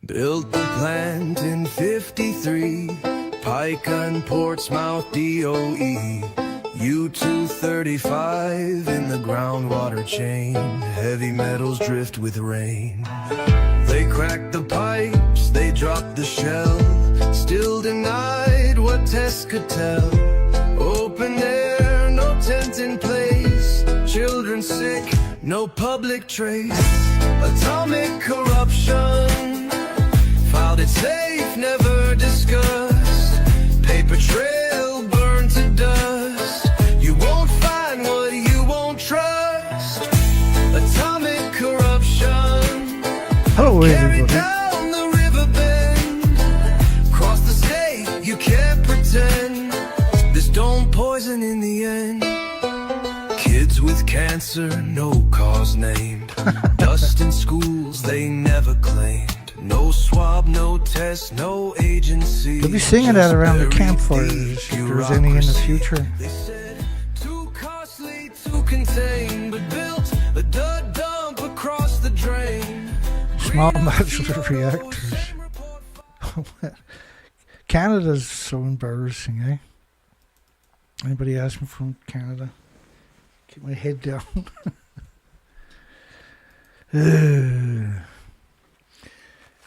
Built the plant in 53, Pike and Portsmouth DOE. U-235 in the groundwater chain, heavy metals drift with rain. They cracked the pipes, they dropped the shell, still denied what tests could tell. Open air, no tent in place, children sick, no public trace. Atomic corruption, filed it safe, never discussed. Paper trail burned to dust, you won't find what you won't trust. Atomic corruption. Hello everybody. Down the river bend, across the state, you can't pretend this don't poison in the end. Kids with cancer, no cause named. Dust in schools they never claimed. No swab, no test, no agency. They'll be singing that around the campfires if there's any in the future. They said too costly to contain, but built a dirt dump across the drain. Small modular reactors. Canada's so embarrassing, eh? Anybody ask me from Canada? Keep my head down.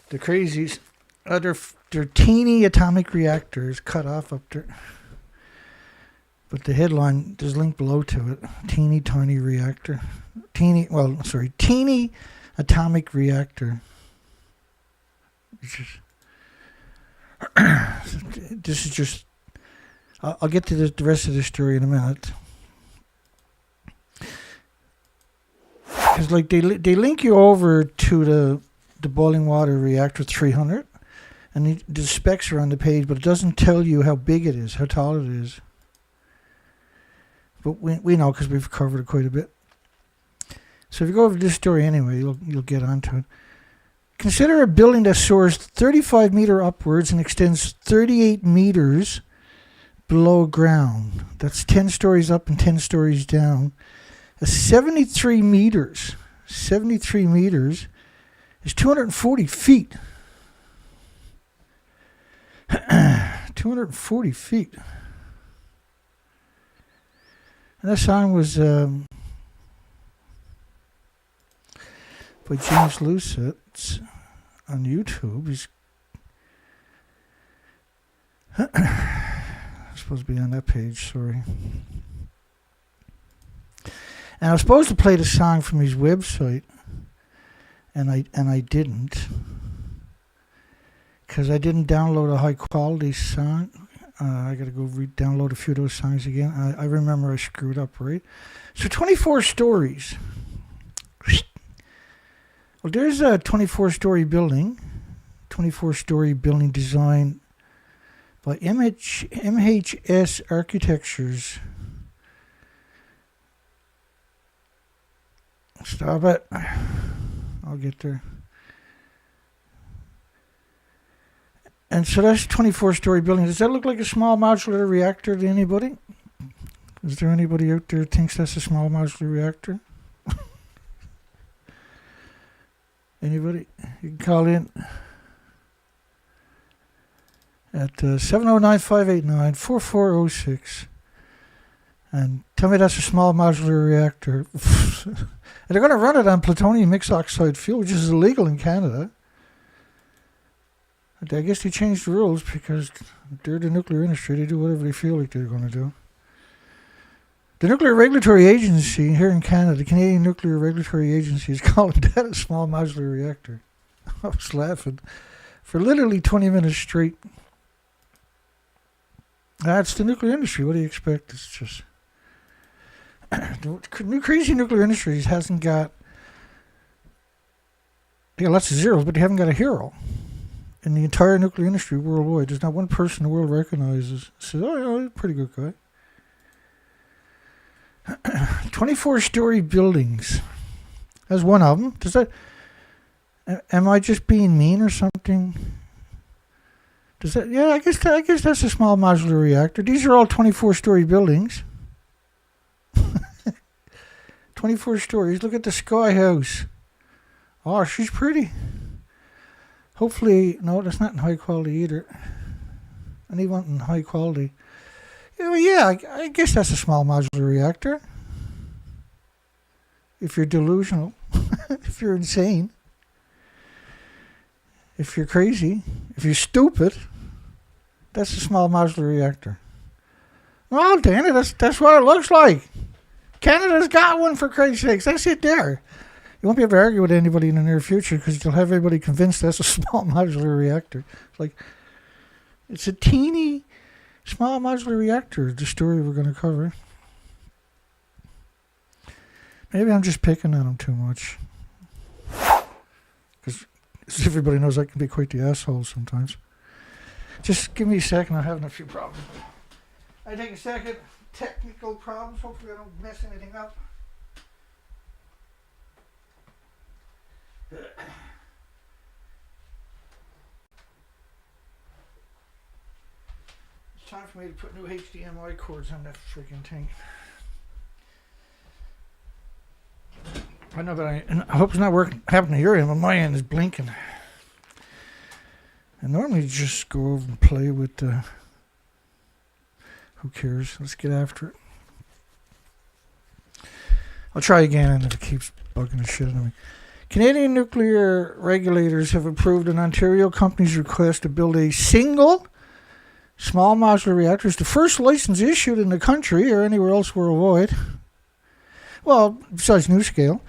The crazies. They're teeny atomic reactors cut off up there. But the headline, there's a link below to it. Teeny tiny reactor. Teeny atomic reactor. This is just... I'll get to the rest of the story in a minute. Because like they link you over to the boiling water reactor 300, and the specs are on the page, but it doesn't tell you how big it is, how tall it is. But we know because we've covered it quite a bit. So if you go over this story anyway, you'll get onto it. Consider a building that soars 35 meter upwards and extends 38 meters below ground. That's 10 stories up and 10 stories down. 73 meters is 240 feet. 240 feet. And that song was by James Lucet. It's on YouTube. He's supposed to be on that page, sorry. And I was supposed to play the song from his website, and I didn't, because I didn't download a high quality song. I got to go download a few of those songs again. I remember I screwed up, right? So 24 stories. Well, there's a 24-story building. 24-story building design by MHS Architectures. Stop it. I'll get there. And so that's a 24-story building. Does that look like a small modular reactor to anybody? Is there anybody out there who thinks that's a small modular reactor? Anybody? You can call in at 709-589-4406 and tell me that's a small modular reactor. And they're going to run it on plutonium mixed oxide fuel, which is illegal in Canada. I guess they changed the rules because they're the nuclear industry. They do whatever they feel like they're going to do. The Nuclear Regulatory Agency here in Canada, the Canadian Nuclear Regulatory Agency, is calling that a small modular reactor. I was laughing for literally 20 minutes straight. That's the nuclear industry. What do you expect? It's just... The crazy nuclear industries hasn't got... They got lots of zeros, but they haven't got a hero. In the entire nuclear industry worldwide, there's not one person the world recognizes. Says, oh, yeah, he's a pretty good guy. 24-story buildings. That's one of them. Does that... Am I just being mean or something? Does that... Yeah, I guess that's a small modular reactor. These are all 24-story buildings. 24 stories. Look at the sky house. Oh, she's pretty. Hopefully, no, that's not in high quality either. I need one in high quality. Yeah, I guess that's a small modular reactor. If you're delusional, if you're insane, if you're crazy, if you're stupid, that's a small modular reactor. Well, Danny, that's what it looks like. Canada's got one, for Christ's sakes. That's it there. You won't be able to argue with anybody in the near future because you'll have everybody convinced that's a small modular reactor. It's a teeny small modular reactor, the story we're going to cover. Maybe I'm just picking on them too much. Because everybody knows I can be quite the asshole sometimes. Just give me a second, I'm having a few problems. I take a second. Technical problems. Hopefully I don't mess anything up. It's time for me to put new HDMI cords on that freaking thing. I know, but I hope it's not working. Happening to your end, but my end is blinking. I normally just go over and play with the. Who cares? Let's get after it. I'll try again, and if it keeps bugging the shit out of me. Canadian nuclear regulators have approved an Ontario company's request to build a single small modular reactor. It's the first license issued in the country or anywhere else worldwide. Well, besides NewScale.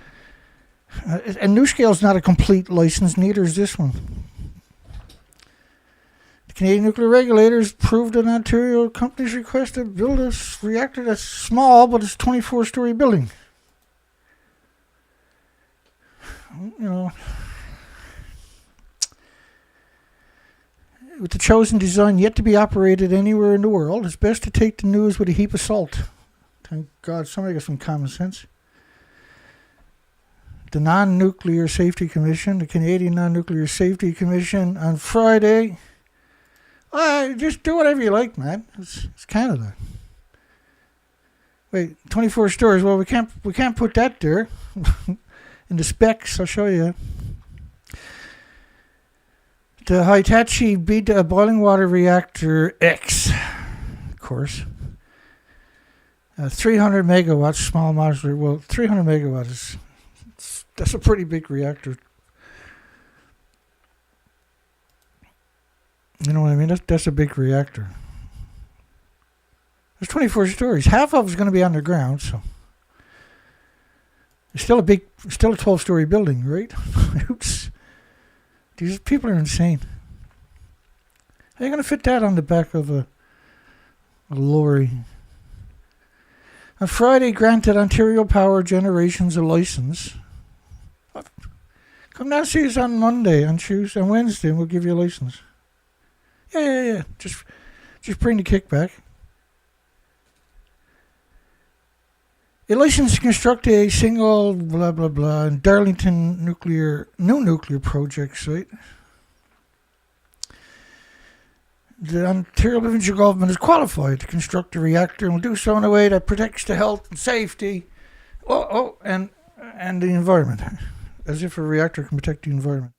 And NewScale is not a complete license, neither is this one. The Canadian nuclear regulators approved an Ontario company's request to build a reactor that's small, but it's a 24-story building. You know, with the chosen design yet to be operated anywhere in the world, it's best to take the news with a heap of salt. Thank God somebody got some common sense. The Non-Nuclear Safety Commission, the Canadian Non-Nuclear Safety Commission, on Friday. Just do whatever you like, man. It's Canada. Wait, 24 stories. Well, we can't put that there. In the specs, I'll show you. The Hitachi boiling water reactor X, of course. 300 megawatts, small modular. Well, 300 megawatts that's a pretty big reactor. You know what I mean? That's a big reactor. There's 24 stories. Half of it's going to be underground, so it's still a 12-story building, right? Oops. These people are insane. How are you going to fit that on the back of a lorry? On Friday, granted Ontario Power Generations a license. Come down and see us on Monday, on Tuesday, on Wednesday, and we'll give you a license. Yeah. Just bring the kickback. A license to construct a single blah blah blah in Darlington new nuclear project site. The Ontario provincial government is qualified to construct a reactor and will do so in a way that protects the health and safety, and the environment, as if a reactor can protect the environment.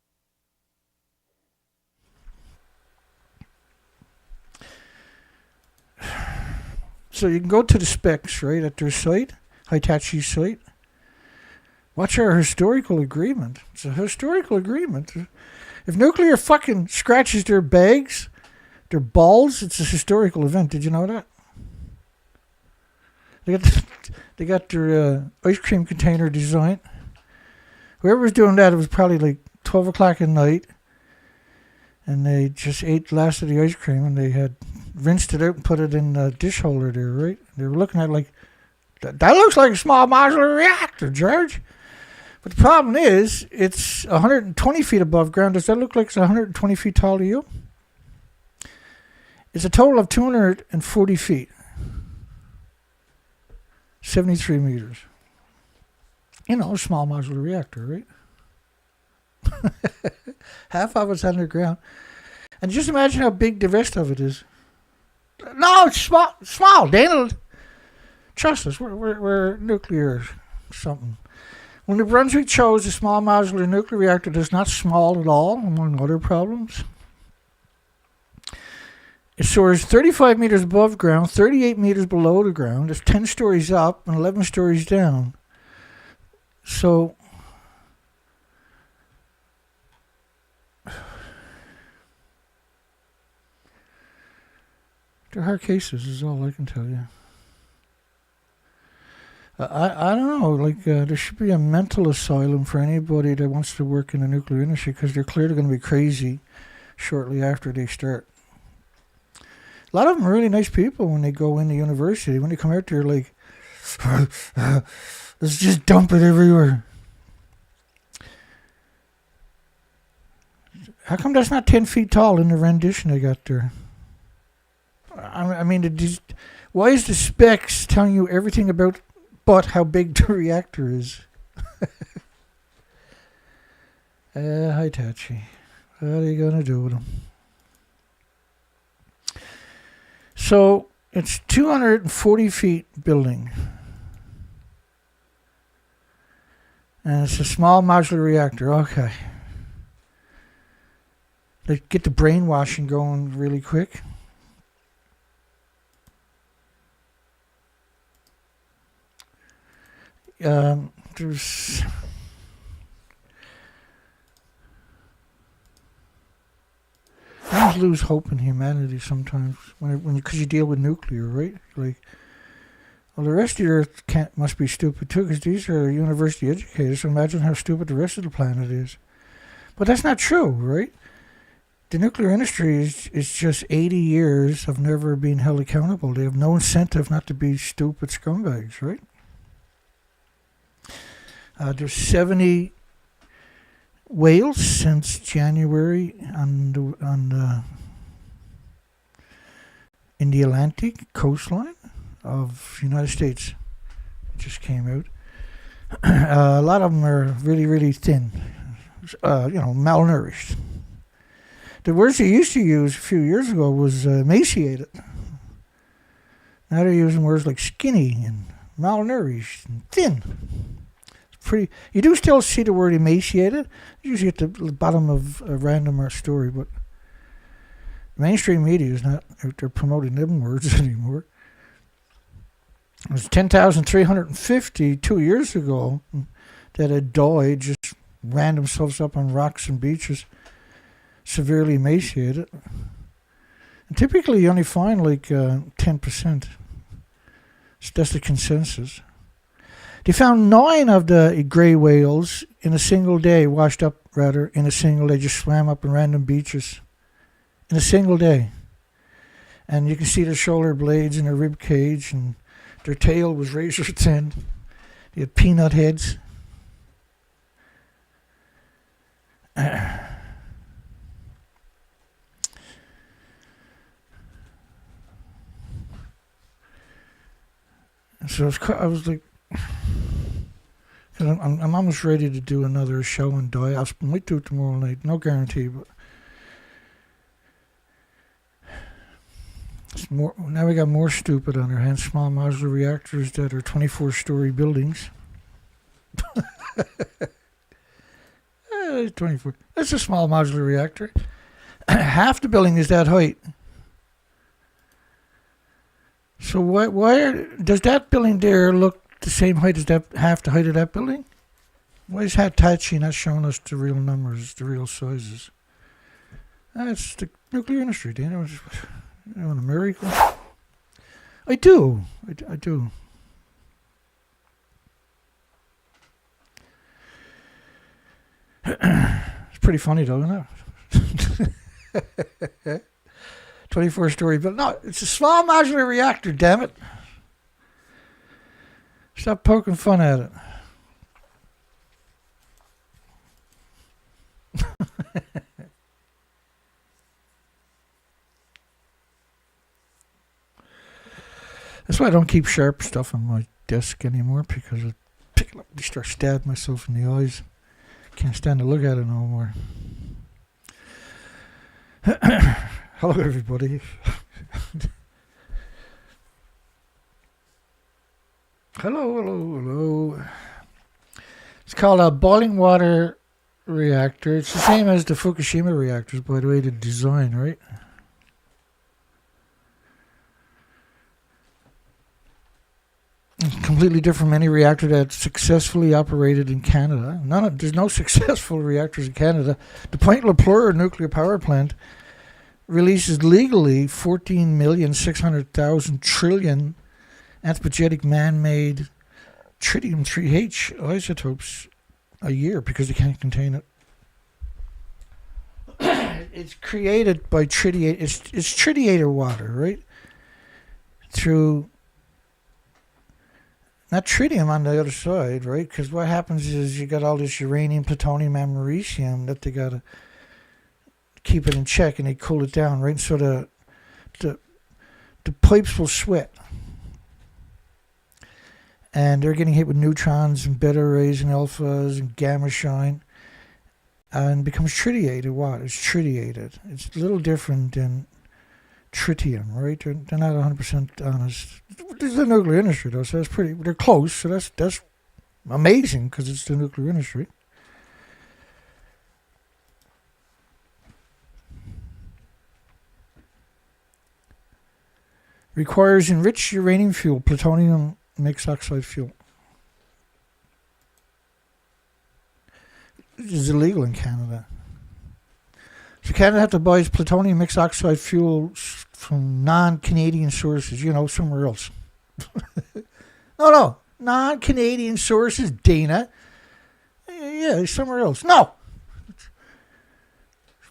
So you can go to the specs, right, at their site, Hitachi site. Watch our historical agreement. It's a historical agreement. If nuclear fucking scratches their bags, their balls, it's a historical event. Did you know that? They got their ice cream container design. Whoever was doing that, it was probably like 12 o'clock at night. And they just ate the last of the ice cream, and they had rinsed it out and put it in the dish holder there, right? They were looking at it like, that looks like a small modular reactor, George. But the problem is, it's 120 feet above ground. Does that look like it's 120 feet tall to you? It's a total of 240 feet. 73 meters. You know, a small modular reactor, right? Half of it's underground. And just imagine how big the rest of it is. No, it's small, Daniel. Trust us, we're nuclear something. Well, New Brunswick chose the small modular nuclear reactor that's not small at all, among other problems. It soars 35 meters above ground, 38 meters below the ground. It's 10 stories up and 11 stories down. So, they're hard cases, is all I can tell you. I don't know, like, there should be a mental asylum for anybody that wants to work in the nuclear industry, because they're clearly going to be crazy shortly after they start. A lot of them are really nice people when they go into university. When they come out there, like, let's just dump it everywhere. How come that's not 10 feet tall in the rendition they got there? I mean, why is the specs telling you everything about but how big the reactor is? Hitachi. What are you going to do with them? So, it's 240 feet building. And it's a small modular reactor. Okay. Let's get the brainwashing going really quick. There's I always lose hope in humanity sometimes because you deal with nuclear, right? Like, well, the rest of the Earth must be stupid too, because these are university educators. So imagine how stupid the rest of the planet is. But that's not true, right? The nuclear industry is just 80 years of never being held accountable. They have no incentive not to be stupid scumbags, right? There's 70 whales since January in the Atlantic coastline of the United States. It just came out. A lot of them are really, really thin, malnourished. The words they used to use a few years ago was emaciated. Now they're using words like skinny and malnourished and thin. You do still see the word emaciated, usually at the bottom of a random story, but mainstream media is not out there promoting them words anymore. It was 10,350 2 years ago that had died, just ran themselves up on rocks and beaches, severely emaciated. And typically you only find like 10%. That's the consensus. They found 9 of the grey whales in a single day, washed up rather, in a single day, just swam up in random beaches in a single day. And you can see their shoulder blades and their rib cage, and their tail was razor thin. They had peanut heads. So I was like, I'm almost ready to do another show and die. I might do it tomorrow night, no guarantee, but it's more. Now we got more stupid on our hands. Small modular reactors that are 24-story buildings. 24. That's a small modular reactor. Half the building is that height. So why does that building there look the same height as that, half the height of that building? Why is Hitachi not showing us the real numbers, the real sizes? That's the nuclear industry, do you know? N.America? I do. I do. It's pretty funny though, isn't it? 24-story building. No, it's a small modular reactor, damn it. Stop poking fun at it. That's why I don't keep sharp stuff on my desk anymore, because I pick it up and start stabbing myself in the eyes. Can't stand to look at it no more. Hello, everybody. Hello. It's called a boiling water reactor. It's the same as the Fukushima reactors, by the way, the design, right? It's completely different from any reactor that's successfully operated in Canada. There's no successful reactors in Canada. The Point Lepreau nuclear power plant releases legally 14,600,000 trillion anthropogenic man-made tritium-3H isotopes a year because they can't contain it. It's created by tritiate. It's tritiated water, right? Through not tritium on the other side, right? Because what happens is you got all this uranium, plutonium, and americium that they gotta keep it in check, and they cool it down, right? So the pipes will sweat, and they're getting hit with neutrons and beta rays and alphas and gamma shine, and becomes tritiated water. It's tritiated. It's a little different than tritium, right? They're not 100% honest. This is the nuclear industry, though, so that's pretty. They're close, so that's amazing because it's the nuclear industry. Requires enriched uranium fuel, plutonium mixed oxide fuel. This is illegal in Canada. So Canada have to buy its plutonium mixed oxide fuel from non-Canadian sources, somewhere else. No, non-Canadian sources, Dana. Yeah, somewhere else. No!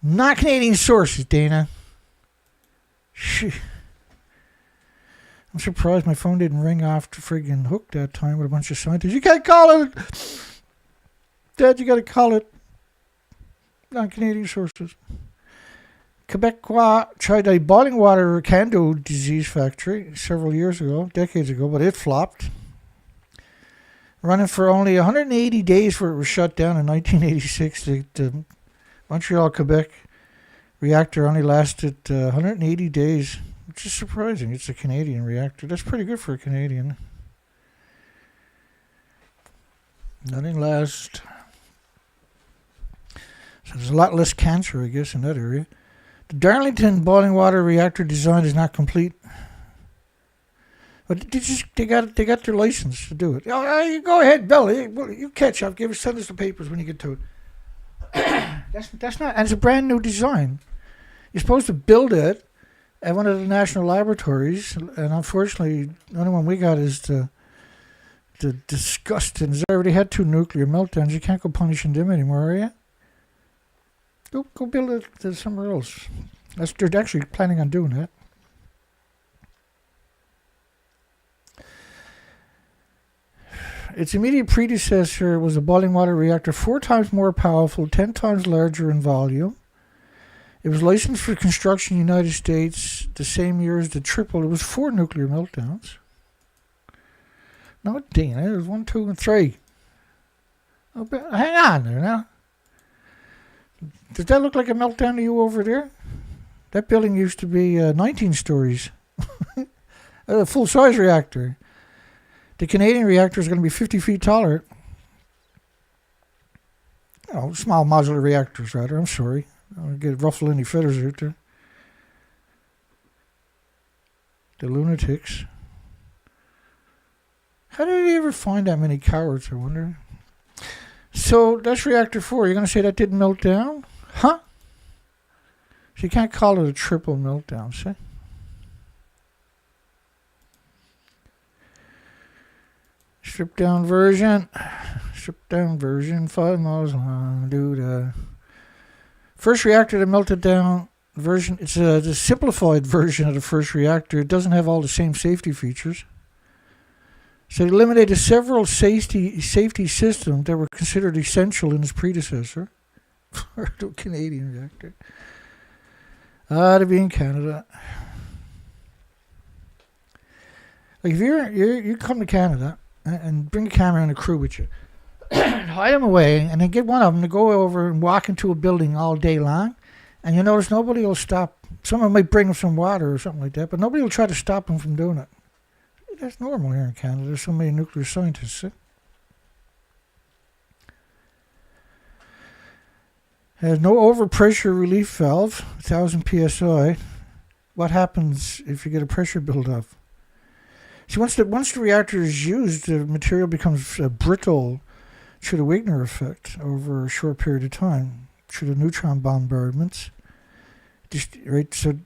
Not Canadian sources, Dana. I'm surprised my phone didn't ring off the friggin' hook that time with a bunch of scientists. You can't call it! Dad, you gotta call it non-Canadian sources. Quebecois tried a boiling water candle disease factory several years ago, decades ago, but it flopped. Running for only 180 days where it was shut down in 1986. The Montreal, Quebec reactor only lasted 180 days, which is surprising. It's a Canadian reactor. That's pretty good for a Canadian. Nothing lasts. So there's a lot less cancer, I guess, in that area. The Darlington boiling water reactor design is not complete, but they got their license to do it. You go ahead, Bill. You catch up. Send us the papers when you get to it. That's not. And it's a brand new design. You're supposed to build it at one of the national laboratories, and unfortunately, the only one we got is the disgusting. They already had 2 nuclear meltdowns. You can't go punishing them anymore, are you? Go build it somewhere else. They're actually planning on doing that. Its immediate predecessor was a boiling water reactor 4 times more powerful, 10 times larger in volume. It was licensed for construction in the United States the same year as the triple. It was 4 nuclear meltdowns. No, Dana, it was 1, 2, and 3. Oh, hang on there now. Does that look like a meltdown to you over there? That building used to be 19 stories. A full-size reactor. The Canadian reactor is going to be 50 feet taller. Small modular reactors, rather. I'm sorry. I don't get ruffle any feathers out there. The lunatics. How did he ever find that many cowards, I wonder? So that's reactor 4. You're going to say that didn't melt down? Huh? So you can't call it a triple meltdown, see? Stripped down version, 5 miles long, dude. First reactor that melted down version, it's the simplified version of the first reactor. It doesn't have all the same safety features. So it eliminated several safety systems that were considered essential in its predecessor for the Canadian reactor. To be in Canada. Like if you come to Canada and bring a camera and a crew with you, hide them away, and then get one of them to go over and walk into a building all day long, and you notice nobody will stop. Someone might bring them some water or something like that, but nobody will try to stop them from doing it. That's normal here in Canada. There's so many nuclear scientists. Has no overpressure relief valve, 1000 psi. What happens if you get a pressure buildup? See, once the reactor is used, the material becomes brittle through the Wigner effect over a short period of time, through the neutron bombardments. Right, so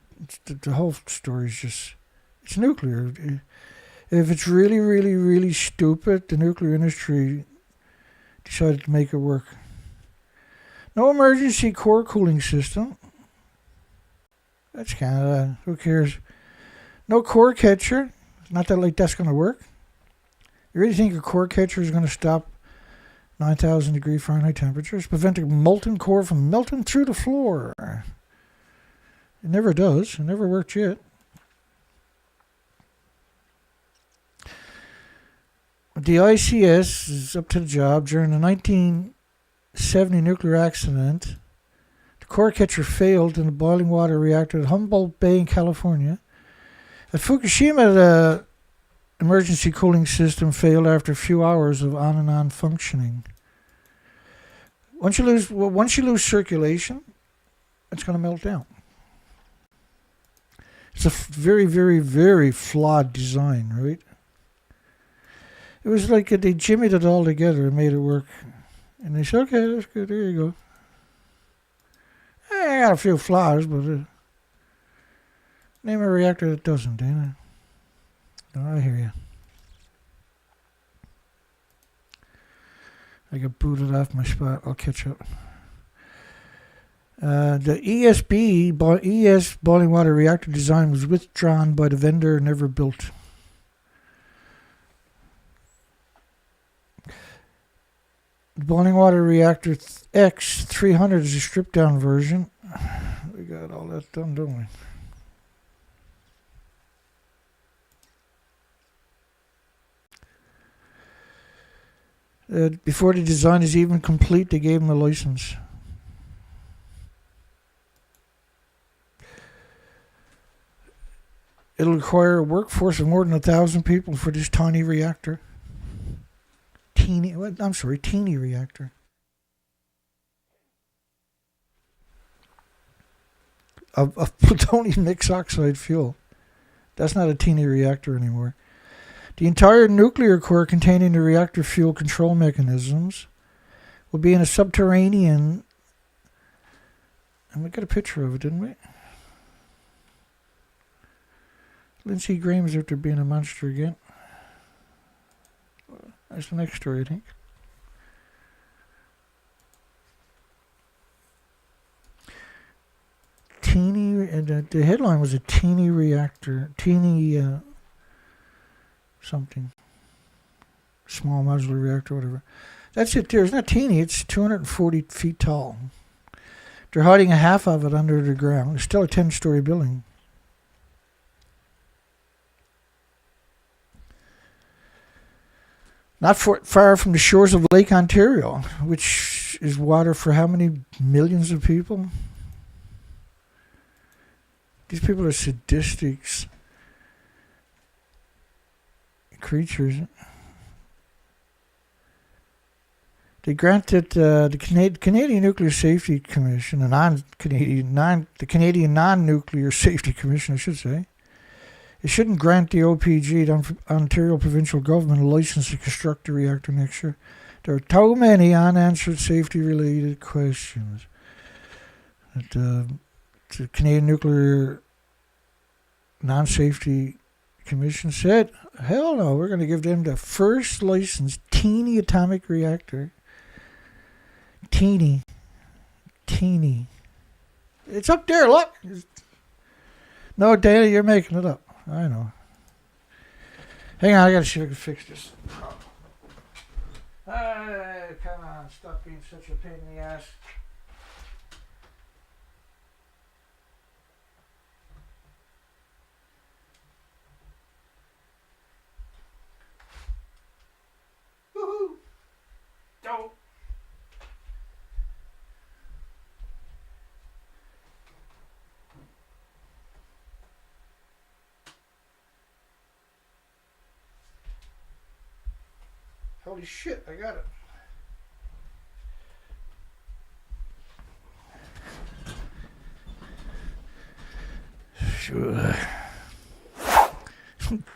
the whole story is just, it's nuclear. If it's really, really, really stupid, the nuclear industry decided to make it work. No emergency core cooling system. That's Canada. Who cares? No core catcher. Not that like that's going to work. You really think a core catcher is going to stop 9,000 degree Fahrenheit temperatures, preventing molten core from melting through the floor? It never does. It never worked yet. The ICS is up to the job. During the 1970 nuclear accident, the core catcher failed in the boiling water reactor at Humboldt Bay in California. At Fukushima, the emergency cooling system failed after a few hours of on and on functioning. Once you lose circulation, it's going to melt down. It's a very, very, very flawed design, right? It was like they jimmied it all together and made it work. And they said, okay, that's good, there you go. I got a few flaws, but name a reactor that doesn't, Dana. No, I hear you. I got booted off my spot. I'll catch up. The ES boiling water reactor design was withdrawn by the vendor and never built. The boiling water reactor X-300 is a stripped down version. We got all that done, don't we? Before the design is even complete, they gave him a license. It'll require a workforce of more than 1,000 people for this tiny reactor. Teeny reactor. Of plutonium mixed oxide fuel. That's not a teeny reactor anymore. The entire nuclear core containing the reactor fuel control mechanisms will be in a subterranean. And we got a picture of it, didn't we? Lindsey Graham's after being a monster again. That's the next story, I think. Teeny, and the headline was a teeny reactor, something, small modular reactor, whatever. That's it there. It's not teeny, it's 240 feet tall. They're hiding a half of it under the ground. It's still a 10-story building. Not far from the shores of Lake Ontario, which is water for how many millions of people? These people are sadistic creatures. They granted the Canadian Nuclear Safety Commission, the Canadian Non-Nuclear Safety Commission, I should say. It shouldn't grant the OPG, the Ontario Provincial Government, a license to construct a reactor next year. There are too many unanswered safety-related questions. The Canadian Nuclear Non-Safety Commission said, hell no, we're going to give them the first licensed teeny atomic reactor. Teeny. It's up there, look. No, Dana, you're making it up. I know. Hang on, I gotta see if I can fix this. Hey, come on, stop being such a pain in the ass. Woohoo! Don't. Holy shit, I got it.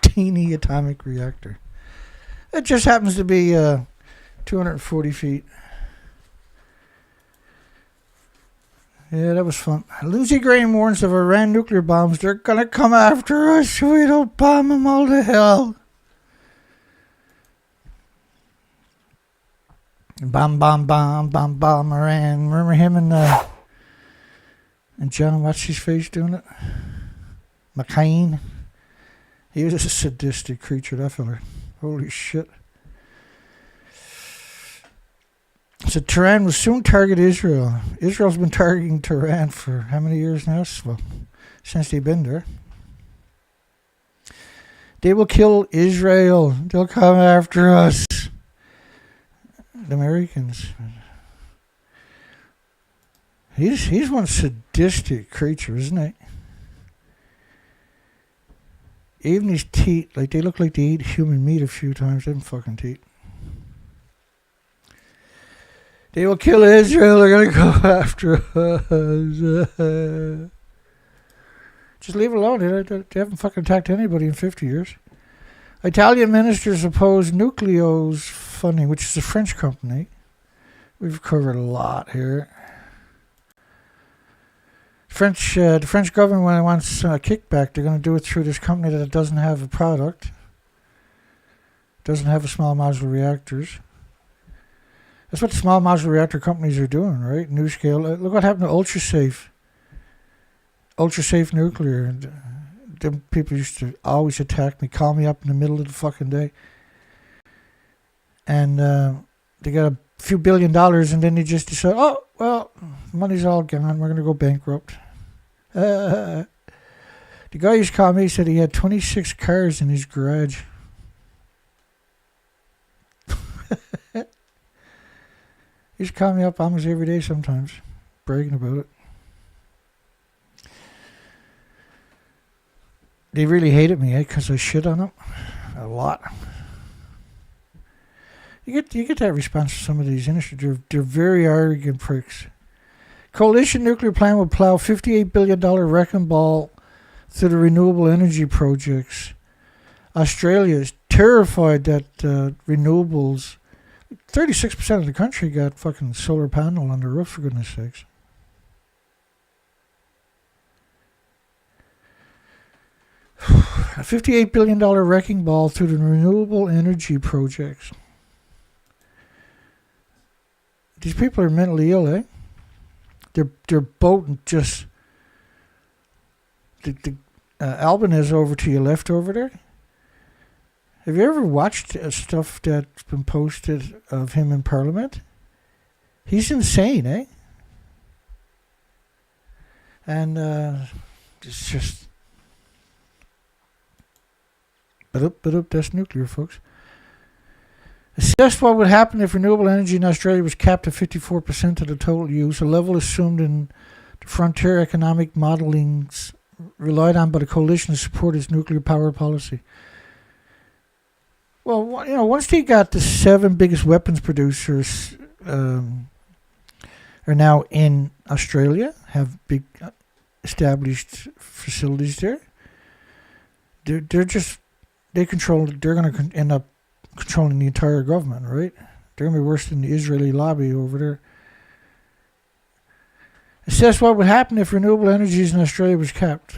Teeny atomic reactor. It just happens to be 240 feet. Yeah, that was fun. Lindsey Graham warns of Iran nuclear bombs. They're gonna come after us if we don't bomb them all to hell. Bomb, bomb, bomb, bomb, bomb, Iran. Remember him and John, what's his face doing it? McCain. He was a sadistic creature, that fella. Holy shit. So Tehran will soon target Israel. Israel's been targeting Tehran for how many years now? Well, since they've been there. They will kill Israel. They'll come after us. The Americans. He's one sadistic creature, isn't he? Even his teeth, like they look like they eat human meat a few times. Them fucking teeth. They will kill Israel. They're gonna go after us. Just leave it alone. They haven't fucking attacked anybody in 50 years. Italian ministers oppose Newcleo's funding, which is a French company. We've covered a lot here. The French government, when it wants a kickback, they're going to do it through this company that doesn't have a product, doesn't have a small modular reactors. That's what the small modular reactor companies are doing, right? New scale. Look what happened to Ultrasafe Nuclear. Them people used to always attack me, call me up in the middle of the fucking day. And they got a few $1 billion, and then they just decide, oh, well, money's all gone. We're going to go bankrupt. The guy used to call me, said he had 26 cars in his garage. He used to call me up almost every day sometimes, bragging about it. They really hated me, because I shit on them a lot. You get that response from some of these industries. They're very arrogant pricks. Coalition nuclear plan will plow $58 billion wrecking ball through the renewable energy projects. Australia is terrified that renewables. 36% of the country got fucking solar panel on the roof, for goodness sakes. A $58 billion wrecking ball through the renewable energy projects. These people are mentally ill, eh? They're boating just... Albanese over to your left over there. Have you ever watched stuff that's been posted of him in Parliament? He's insane, eh? And it's just... But that's nuclear, folks. Assess what would happen if renewable energy in Australia was capped at 54% of the total use, a level assumed in the frontier economic modelings relied on by the coalition to support its nuclear power policy. Well, you know, once they got the 7 biggest weapons producers are now in Australia, have big established facilities there. They're going to end up controlling the entire government, right? They're going to be worse than the Israeli lobby over there. Assess what would happen if renewable energies in Australia was capped.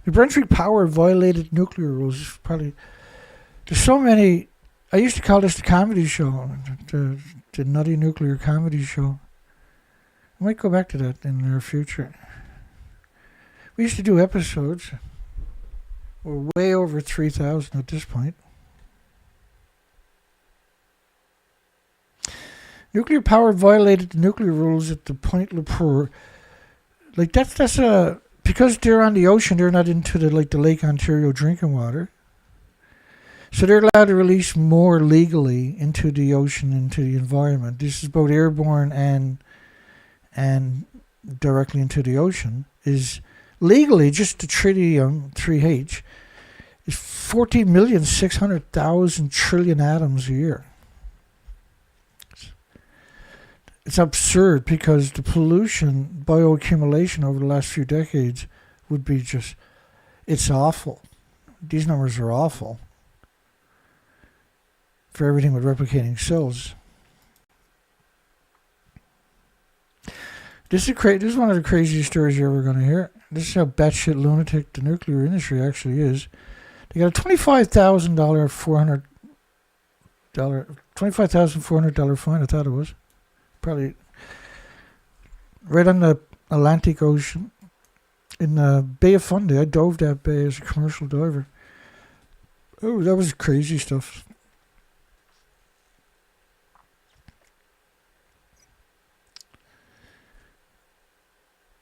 New Brunswick Power violated nuclear rules. Probably there's so many. I used to call this the comedy show, the nutty nuclear comedy show. I might go back to that in the near future. We used to do episodes. We're way over 3,000 at this point. Nuclear power violated the nuclear rules at the Point Lepreau. Like that's a because they're on the ocean. They're not into the Lake Ontario drinking water. So they're allowed to release more legally into the ocean, into the environment. This is both airborne and directly into the ocean. Is legally just the tritium 3H is 14,600,000 trillion atoms a year. it's absurd because the pollution, bioaccumulation over the last few decades would be just, it's awful. These numbers are awful for everything with replicating cells. This is one of the craziest stories you're ever going to hear. This is how batshit lunatic the nuclear industry actually is. They got a $25,400 fine, I thought it was. Probably right on the Atlantic Ocean in the Bay of Fundy. I dove that bay as a commercial diver. Oh, that was crazy stuff.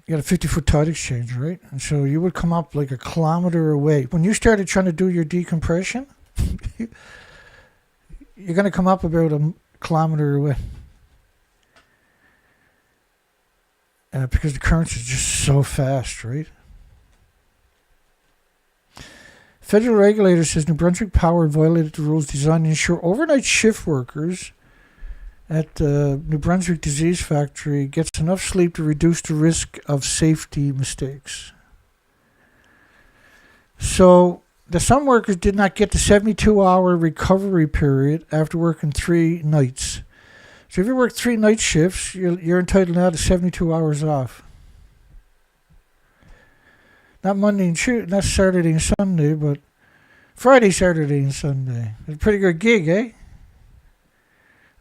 You got a 50-foot tide exchange, right? And so you would come up like a kilometer away. When you started trying to do your decompression, you're going to come up about a kilometer away. Because the currents is just so fast, right? Federal regulator says New Brunswick Power violated the rules designed to ensure overnight shift workers at the New Brunswick Disease Factory gets enough sleep to reduce the risk of safety mistakes. So some workers did not get the 72-hour recovery period after working 3 nights. So if you work 3 night shifts, you're entitled now to 72 hours off. Not Monday and Tuesday, not Saturday and Sunday, but Friday, Saturday, and Sunday. It's a pretty good gig, eh?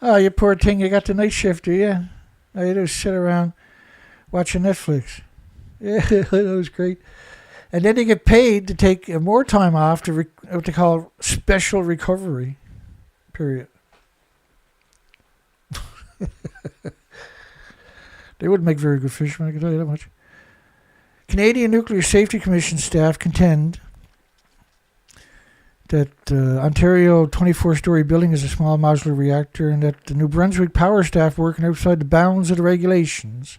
Oh, you poor thing, you got the night shift, do you? All you do is sit around watching Netflix. Yeah, that was great. And then you get paid to take more time off to what they call special recovery period. They wouldn't make very good fishermen, I can tell you that much. Canadian Nuclear Safety Commission staff contend that Ontario 24-story building is a small modular reactor and that the New Brunswick power staff working outside the bounds of the regulations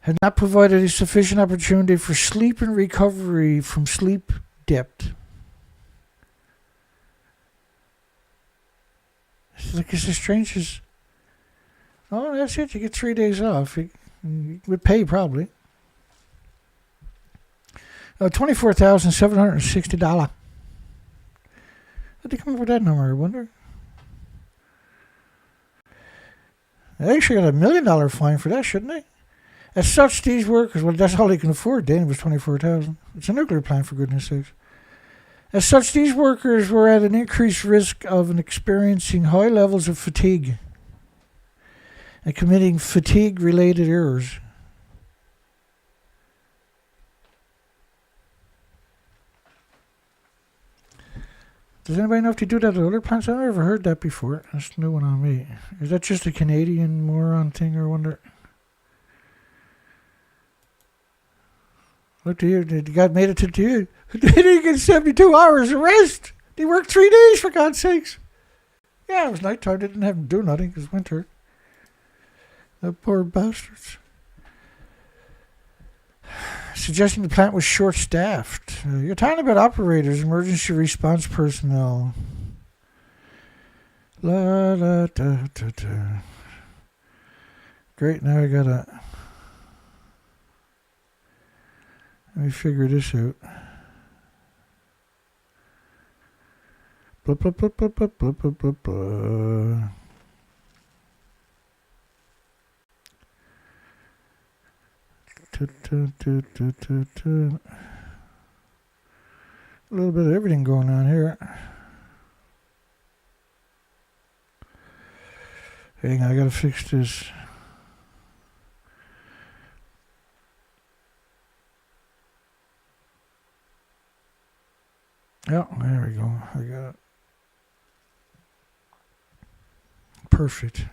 had not provided a sufficient opportunity for sleep and recovery from sleep depth. It's like it's as strange as, oh, that's it, you get 3 days off. You would pay probably. $24,760. How'd they come up with that number, I wonder? They actually got $1 million fine for that, shouldn't they? As such, these workers, well, that's all they can afford. Then it was $24,000. It's a nuclear plant, for goodness sakes. As such, these workers were at an increased risk of experiencing high levels of fatigue and committing fatigue-related errors. Does anybody know if they do that at other plants? I've never heard that before. That's a new one on me. Is that just a Canadian moron thing, I wonder? Look to you. The guy made it to you. They didn't get 72 hours of rest. They worked 3 days, for God's sakes. Yeah, it was nighttime. They didn't have to do nothing because winter. The poor bastards. Suggesting the plant was short-staffed. You're talking about operators, emergency response personnel. La da da da da. Great, now I gotta. Let me figure this out. Blah blah blah blah blah blah blah blah blah. A little bit of everything going on here. Hang on, I gotta fix this. Yeah, there we go. I got it. Perfect.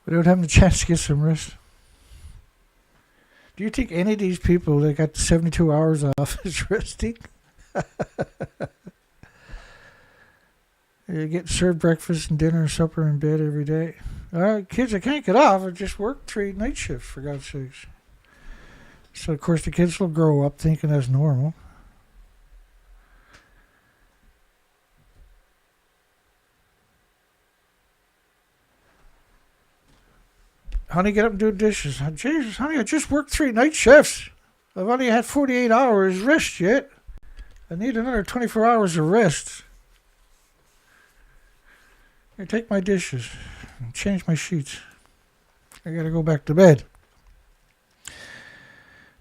Without having the chance to get some rest. Do you think any of these people that got 72 hours off is resting? You get served breakfast and dinner and supper in bed every day. All right, kids, I can't get off. I just worked 3 night shifts, for God's sakes. So, of course, the kids will grow up thinking that's normal. Honey, get up and do dishes. Jesus, honey, I just worked 3 night shifts. I've only had 48 hours rest yet. I need another 24 hours of rest. Here, take my dishes and change my sheets. I gotta go back to bed.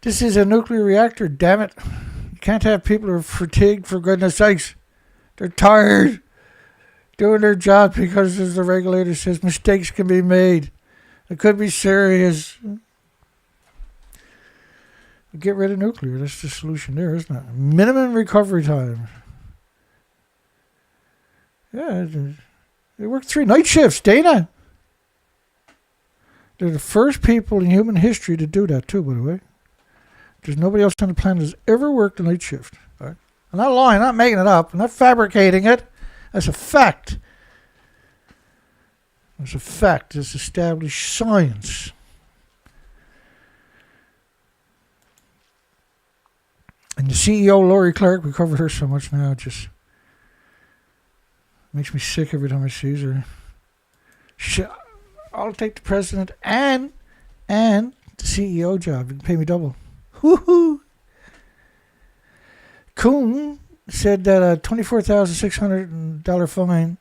This is a nuclear reactor, damn it. You can't have people who are fatigued, for goodness sakes. They're tired doing their job because, as the regulator says, mistakes can be made. It could be serious. Get rid of nuclear. That's the solution there, isn't it? Minimum recovery time. Yeah, they work 3 night shifts, Dana. They're the first people in human history to do that, too, by the way. There's nobody else on the planet that's ever worked a night shift. Right? I'm not lying. I'm not making it up. I'm not fabricating it. That's a fact. It's a fact. It's established science. And the CEO, Lori Clark, we covered her so much now, it just makes me sick every time I see her. She said, I'll take the president and the CEO job. You can pay me double. Woohoo! Kuhn said that a $24,600 fine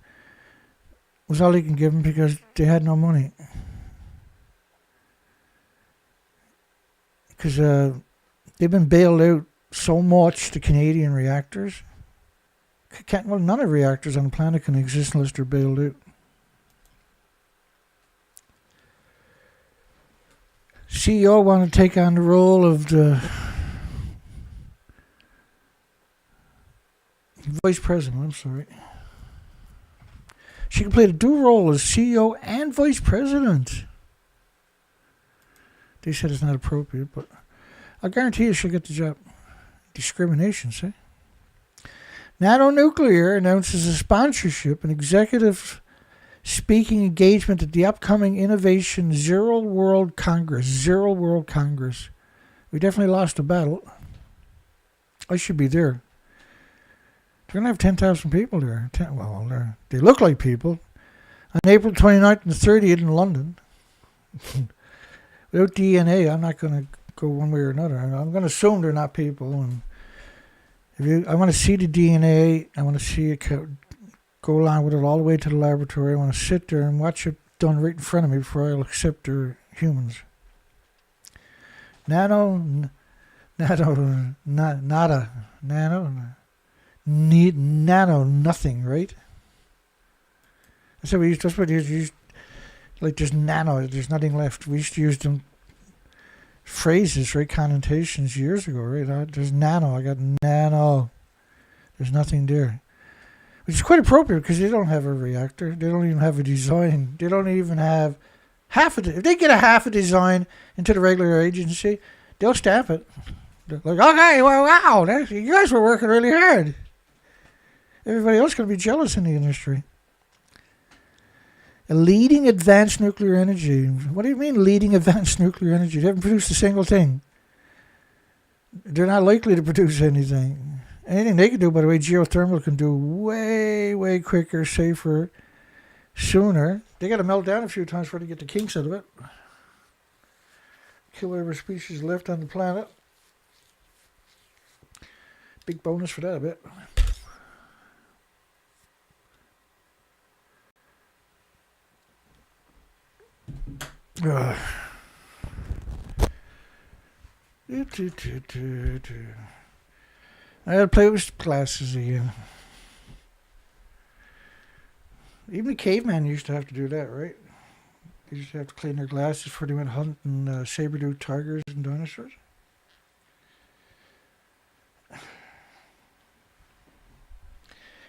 was all he can give them because they had no money. Because they've been bailed out so much, the Canadian reactors. None of the reactors on the planet can exist unless they're bailed out. CEO wanted to take on the role of the vice president. I'm sorry. She can play the dual role as CEO and vice president. They said it's not appropriate, but I guarantee you she'll get the job. Discrimination, see? Nano-Nuclear announces a sponsorship and executive speaking engagement at the upcoming Innovation Zero World Congress. Zero World Congress. We definitely lost a battle. I should be there. They're going to have 10,000 people there. They look like people. On April 29th and 30th in London. Without DNA, I'm not going to go one way or another. I'm going to assume they're not people. And I want to see the DNA. I want to see it go along with it all the way to the laboratory. I want to sit there and watch it done right in front of me before I'll accept they're humans. Nano, nothing, right? That's what we used, like just nano, there's nothing left. We used to use them phrases, right, connotations years ago, right? There's nano, I got nano. There's nothing there. Which is quite appropriate because they don't have a reactor. They don't even have a design. They don't even have half of it. If they get a half a design into the regular agency, they'll stamp it. They're like, okay, well, wow, you guys were working really hard. Everybody else is going to be jealous in the industry. A leading advanced nuclear energy. What do you mean leading advanced nuclear energy? They haven't produced a single thing. They're not likely to produce anything. Anything they can do, by the way, geothermal can do way, way quicker, safer, sooner. They got to melt down a few times before they get the kinks out of it. Kill whatever species left on the planet. Big bonus for that, I bet. I gotta play with glasses again. Even the caveman used to have to do that, right? They used to have to clean their glasses before they went hunting saber-toothed tigers and dinosaurs.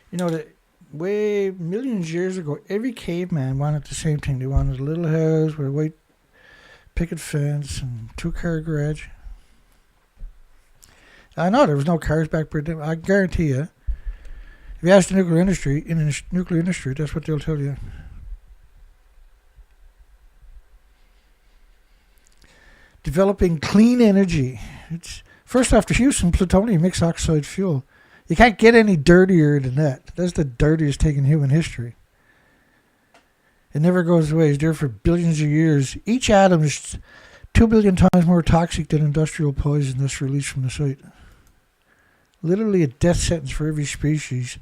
You know, that way millions of years ago, every caveman wanted the same thing. They wanted a little house with a white picket fence and 2-car garage. I know there was no cars back then. I guarantee you, if you ask the nuclear industry, that's what they'll tell you. developing clean energy. It's first off, the use of plutonium mixed oxide fuel. You can't get any dirtier than that. That's the dirtiest thing in human history. It never goes away. It's there for billions of years. Each atom is 2 billion times more toxic than industrial poison that's released from the site. Literally a death sentence for every species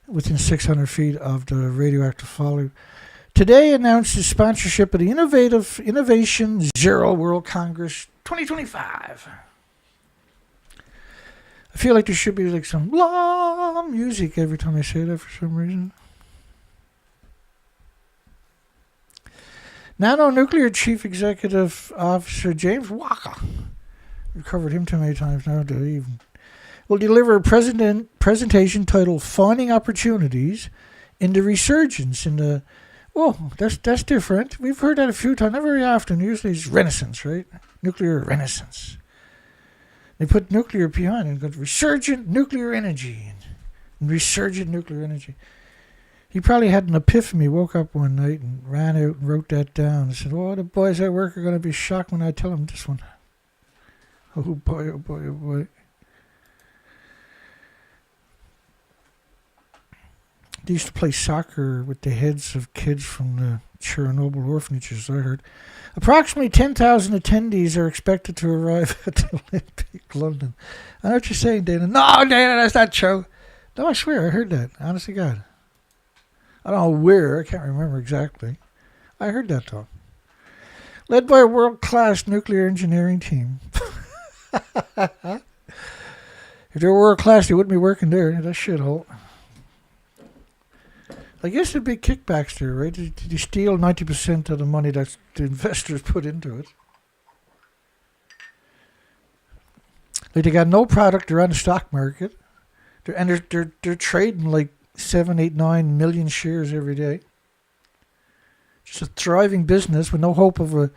within 600 feet of the radioactive fallout. Today announced the sponsorship of the Innovation Zero World Congress 2025. I feel like there should be like some long music every time I say that for some reason. Nano-nuclear Chief Executive Officer James Walker, we've covered him too many times now to even, will deliver a presentation titled Finding Opportunities in the Resurgence in the, oh, that's different. We've heard that a few times, not very often. Usually it's renaissance, right? Nuclear renaissance. They put nuclear behind it and go resurgent nuclear energy and resurgent nuclear energy. He probably had an epiphany, woke up one night and ran out and wrote that down and said, oh, the boys at work are going to be shocked when I tell them this one. Oh boy, oh boy, oh boy. They used to play soccer with the heads of kids from the Chernobyl orphanages, I heard. Approximately 10,000 attendees are expected to arrive at the Olympic London. I know what you're saying, Dana. No, Dana, that's not true. No, I swear, I heard that. Honest to God. I don't know where. I can't remember exactly. I heard that, though. Led by a world-class nuclear engineering team. If they were world-class, they wouldn't be working there. That shithole. I guess there'd be kickbacks there, right? Did you steal 90% of the money that the investors put into it? Like, they got no product. They're on the stock market. They're trading like 7, 8, 9 million shares every day. Just a thriving business with no hope of a...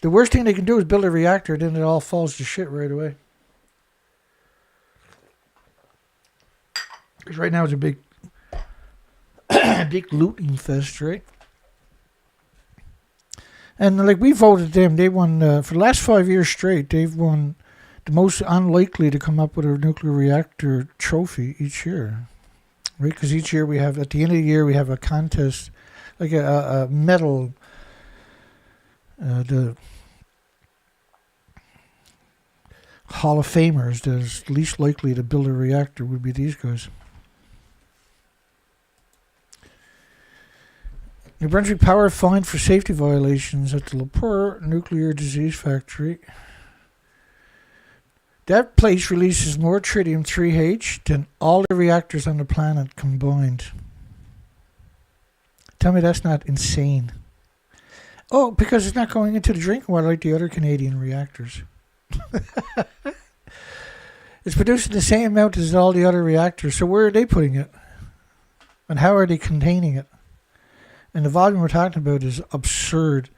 The worst thing they can do is build a reactor, then it all falls to shit right away. Because right now it's a big looting fest, right? And like we voted them, they won, for the last 5 years straight, they've won the most unlikely to come up with a nuclear reactor trophy each year. Right, because each year we have, at the end of the year, we have a contest, like a medal. The Hall of Famers that's least likely to build a reactor would be these guys. New Brunswick Power fined for safety violations at the Lepreau Nuclear Disease Factory. That place releases more tritium-3H than all the reactors on the planet combined. Tell me that's not insane. Oh, because it's not going into the drinking water like the other Canadian reactors. It's producing the same amount as all the other reactors. So where are they putting it? And how are they containing it? And the volume we're talking about is absurd.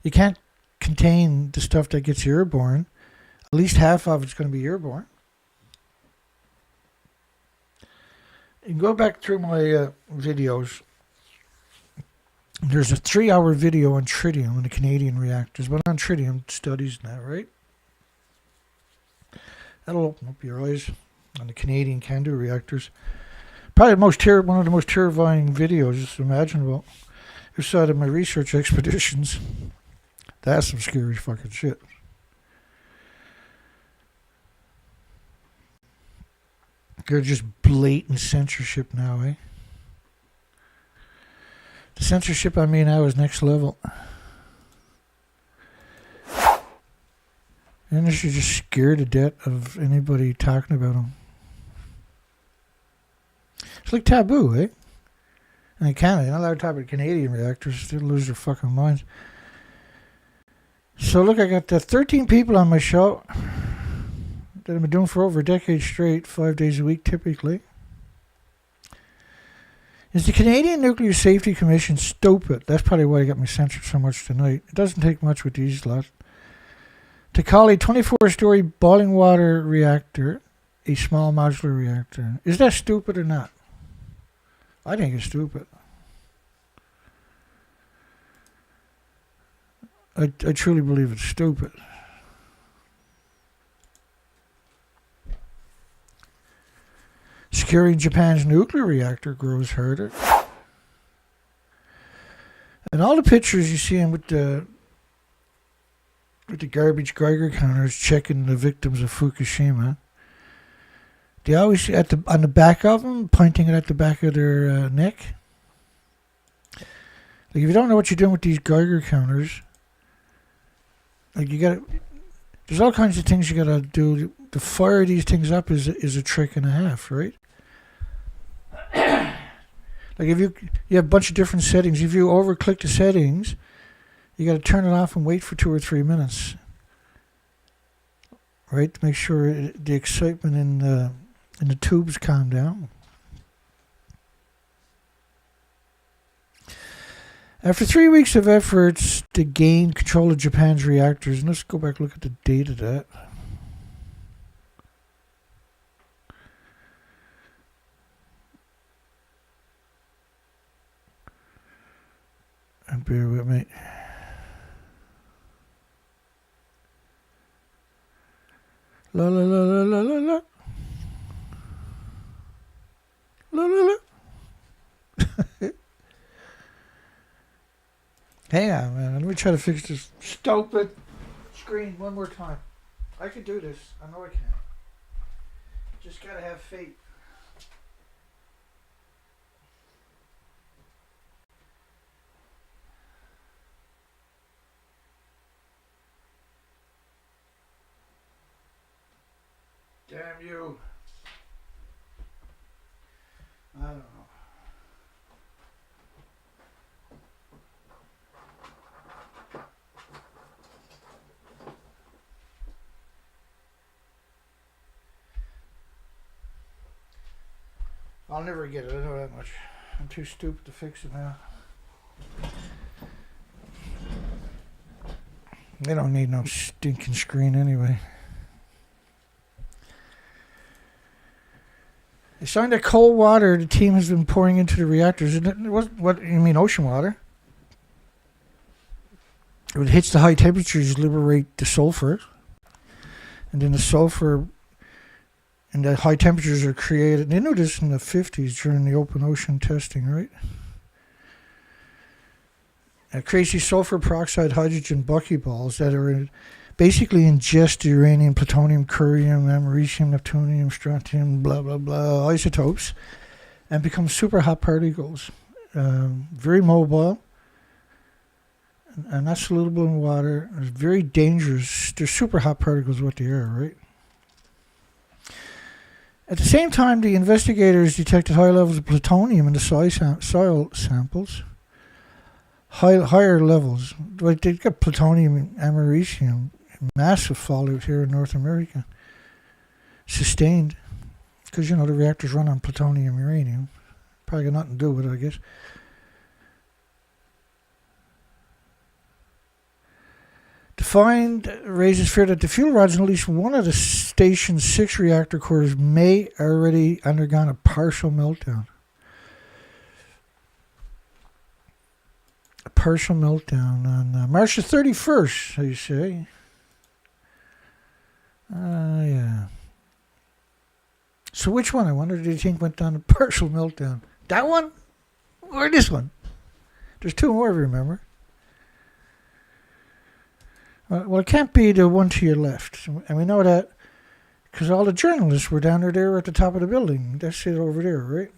You can't contain the stuff that gets airborne. At least half of it's going to be airborne. You can go back through my videos. There's a 3-hour video on tritium and the Canadian reactors, but on tritium studies now, right? That'll open up your eyes on the Canadian CANDU reactors. Probably one of the most terrifying videos imaginable. Outside of my research expeditions. That's some scary fucking shit. They're just blatant censorship now, eh? The censorship I mean now is next level. And you're just scared to death of anybody talking about them. It's like taboo, eh? And in Canada, you're not allowed to talk about Canadian reactors. They'll lose their fucking minds. So look, I got 13 people on my show that I've been doing for over a decade straight, 5 days a week typically. Is the Canadian Nuclear Safety Commission stupid? That's probably why I got me censored so much tonight. It doesn't take much with these lot. To call a 24-story boiling water reactor a small modular reactor. Is that stupid or not? I think it's stupid. I truly believe it's stupid. Securing Japan's nuclear reactor grows harder. And all the pictures you see with the garbage Geiger counters checking the victims of Fukushima, they always on the back of them, pointing it at the back of their neck. Like, if you don't know what you're doing with these Geiger counters, like, there's all kinds of things you gotta do to fire these things up. Is a trick and a half, right? Like, if you have a bunch of different settings, if you overclick the settings, you got to turn it off and wait for 2 or 3 minutes, right, to make sure the excitement in the tubes calm down. After 3 weeks of efforts to gain control of Japan's reactors, and let's go back and look at the date of that. And bear with me. La la la la la la la. La la la. Hang on, man. Let me try to fix this stupid screen one more time. I can do this. I know I can. Just gotta have faith. Damn you. I don't know. I'll never get it, I know that much. I'm too stupid to fix it now. They don't need no stinking screen anyway. They signed that cold water the team has been pouring into the reactors. It wasn't, what you mean, ocean water? When it hits the high temperatures, liberate the sulfur. And then the sulfur and the high temperatures are created. They knew this in the 50s during the open ocean testing, right? It creates these sulfur peroxide hydrogen buckyballs that are basically ingest the uranium, plutonium, curium, americium, neptunium, strontium, blah, blah, blah, isotopes, and become super hot particles. Very mobile, and not soluble in water. It's very dangerous. They're super hot particles, what they are, right? At the same time, the investigators detected high levels of plutonium in the soil samples. Higher levels. Like, they've got plutonium and americium. Massive fallout here in North America. Sustained. Because, you know, the reactors run on plutonium uranium. Probably got nothing to do with it, I guess. The find raises fear that the fuel rods in at least one of the station's 6 reactor cores may already undergone a partial meltdown. A partial meltdown on March the 31st, how you say. Yeah. So which one, I wonder, do you think went down a partial meltdown? That one? Or this one? There's 2 more, remember? Well, it can't be the one to your left. And we know that because all the journalists were down there at the top of the building. That's it over there, right?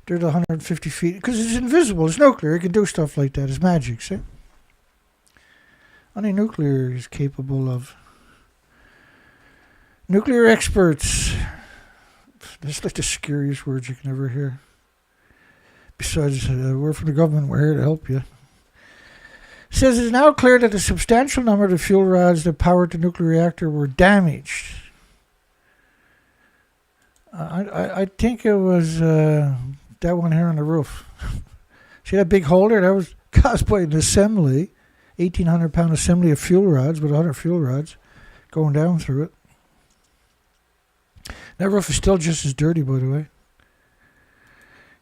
They're the 150 feet. Because it's invisible. It's nuclear. It can do stuff like that. It's magic, see? Only nuclear is capable of. Nuclear experts. That's like the scariest words you can ever hear. Besides, we're from the government. We're here to help you. Says it's now clear that a substantial number of the fuel rods that powered the nuclear reactor were damaged. I think it was that one here on the roof. See that big holder? That was caused by an assembly, 1,800-pound assembly of fuel rods with 100 fuel rods going down through it. That roof is still just as dirty, by the way.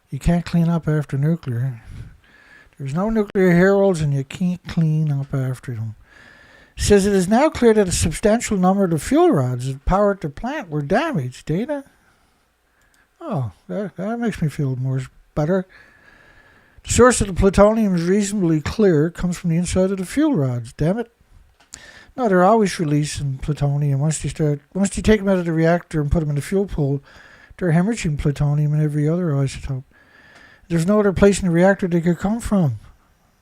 You can't clean up after nuclear. There's no nuclear heroes and you can't clean up after them. Says it is now clear that a substantial number of the fuel rods that powered the plant were damaged. Data? Oh, that makes me feel better. The source of the plutonium is reasonably clear. It comes from the inside of the fuel rods. Damn it. No, they're always releasing plutonium. Once you take them out of the reactor and put them in the fuel pool, they're hemorrhaging plutonium and every other isotope. There's no other place in the reactor they could come from,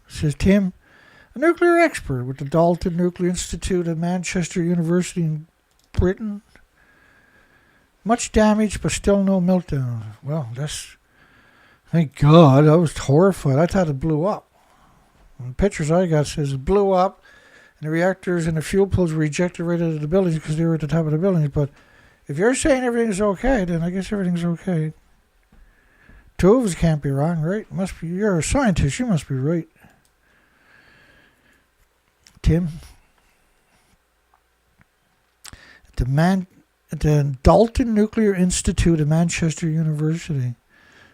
says Tim, a nuclear expert with the Dalton Nuclear Institute at Manchester University in Britain. Much damage, but still no meltdown. Well, thank God. I was horrified. I thought it blew up. And the pictures I got says it blew up, and the reactors and the fuel pools were ejected right out of the buildings because they were at the top of the buildings. But if you're saying everything's okay, then I guess everything's okay. Two of us can't be wrong, right? You're a scientist. You must be right. Tim. The Dalton Nuclear Institute at Manchester University.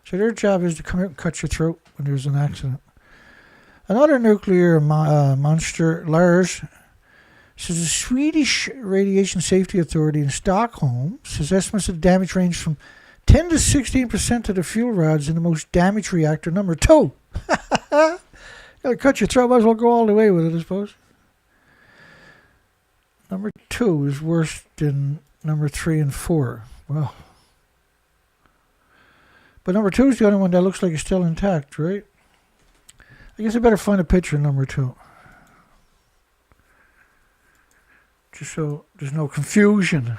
So their job is to come out and cut your throat when there's an accident. Another nuclear monster, Lars, says the Swedish Radiation Safety Authority in Stockholm says estimates of damage range from 10 to 16% of the fuel rods in the most damaged reactor number 2. Gotta cut your throat, might as well go all the way with it, I suppose. Number 2 is worse than number 3 and 4. Well, but number 2 is the only one that looks like it's still intact, right? I guess I better find a picture of number 2. Just so there's no confusion.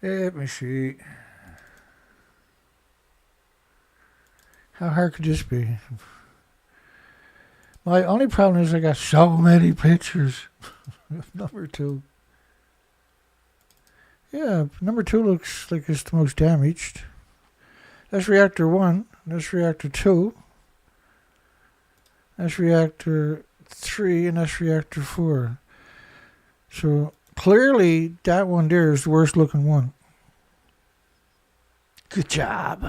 Let me see. How hard could this be? My only problem is I got so many pictures of number 2. Yeah, number 2 looks like it's the most damaged. That's reactor 1. That's reactor 2. That's reactor 3, and that's reactor 4. So clearly that one there is the worst looking one. Good job.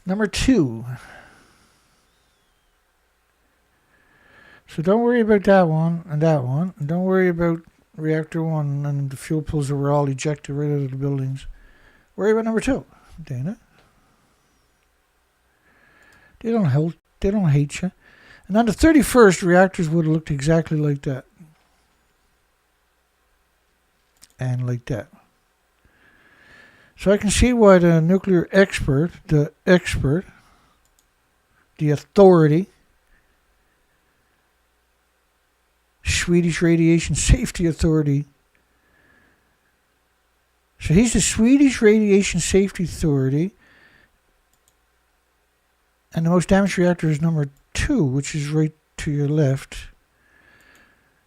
Number 2. So don't worry about that one and that one. And don't worry about reactor 1 and the fuel pools that were all ejected right out of the buildings. Worry about number 2, Dana. They don't hate you. And on the 31st, reactors would have looked exactly like that. And like that. So I can see why the nuclear expert, the authority, Swedish Radiation Safety Authority. So he's the Swedish Radiation Safety Authority. And the most damaged reactor is number 2, which is right to your left.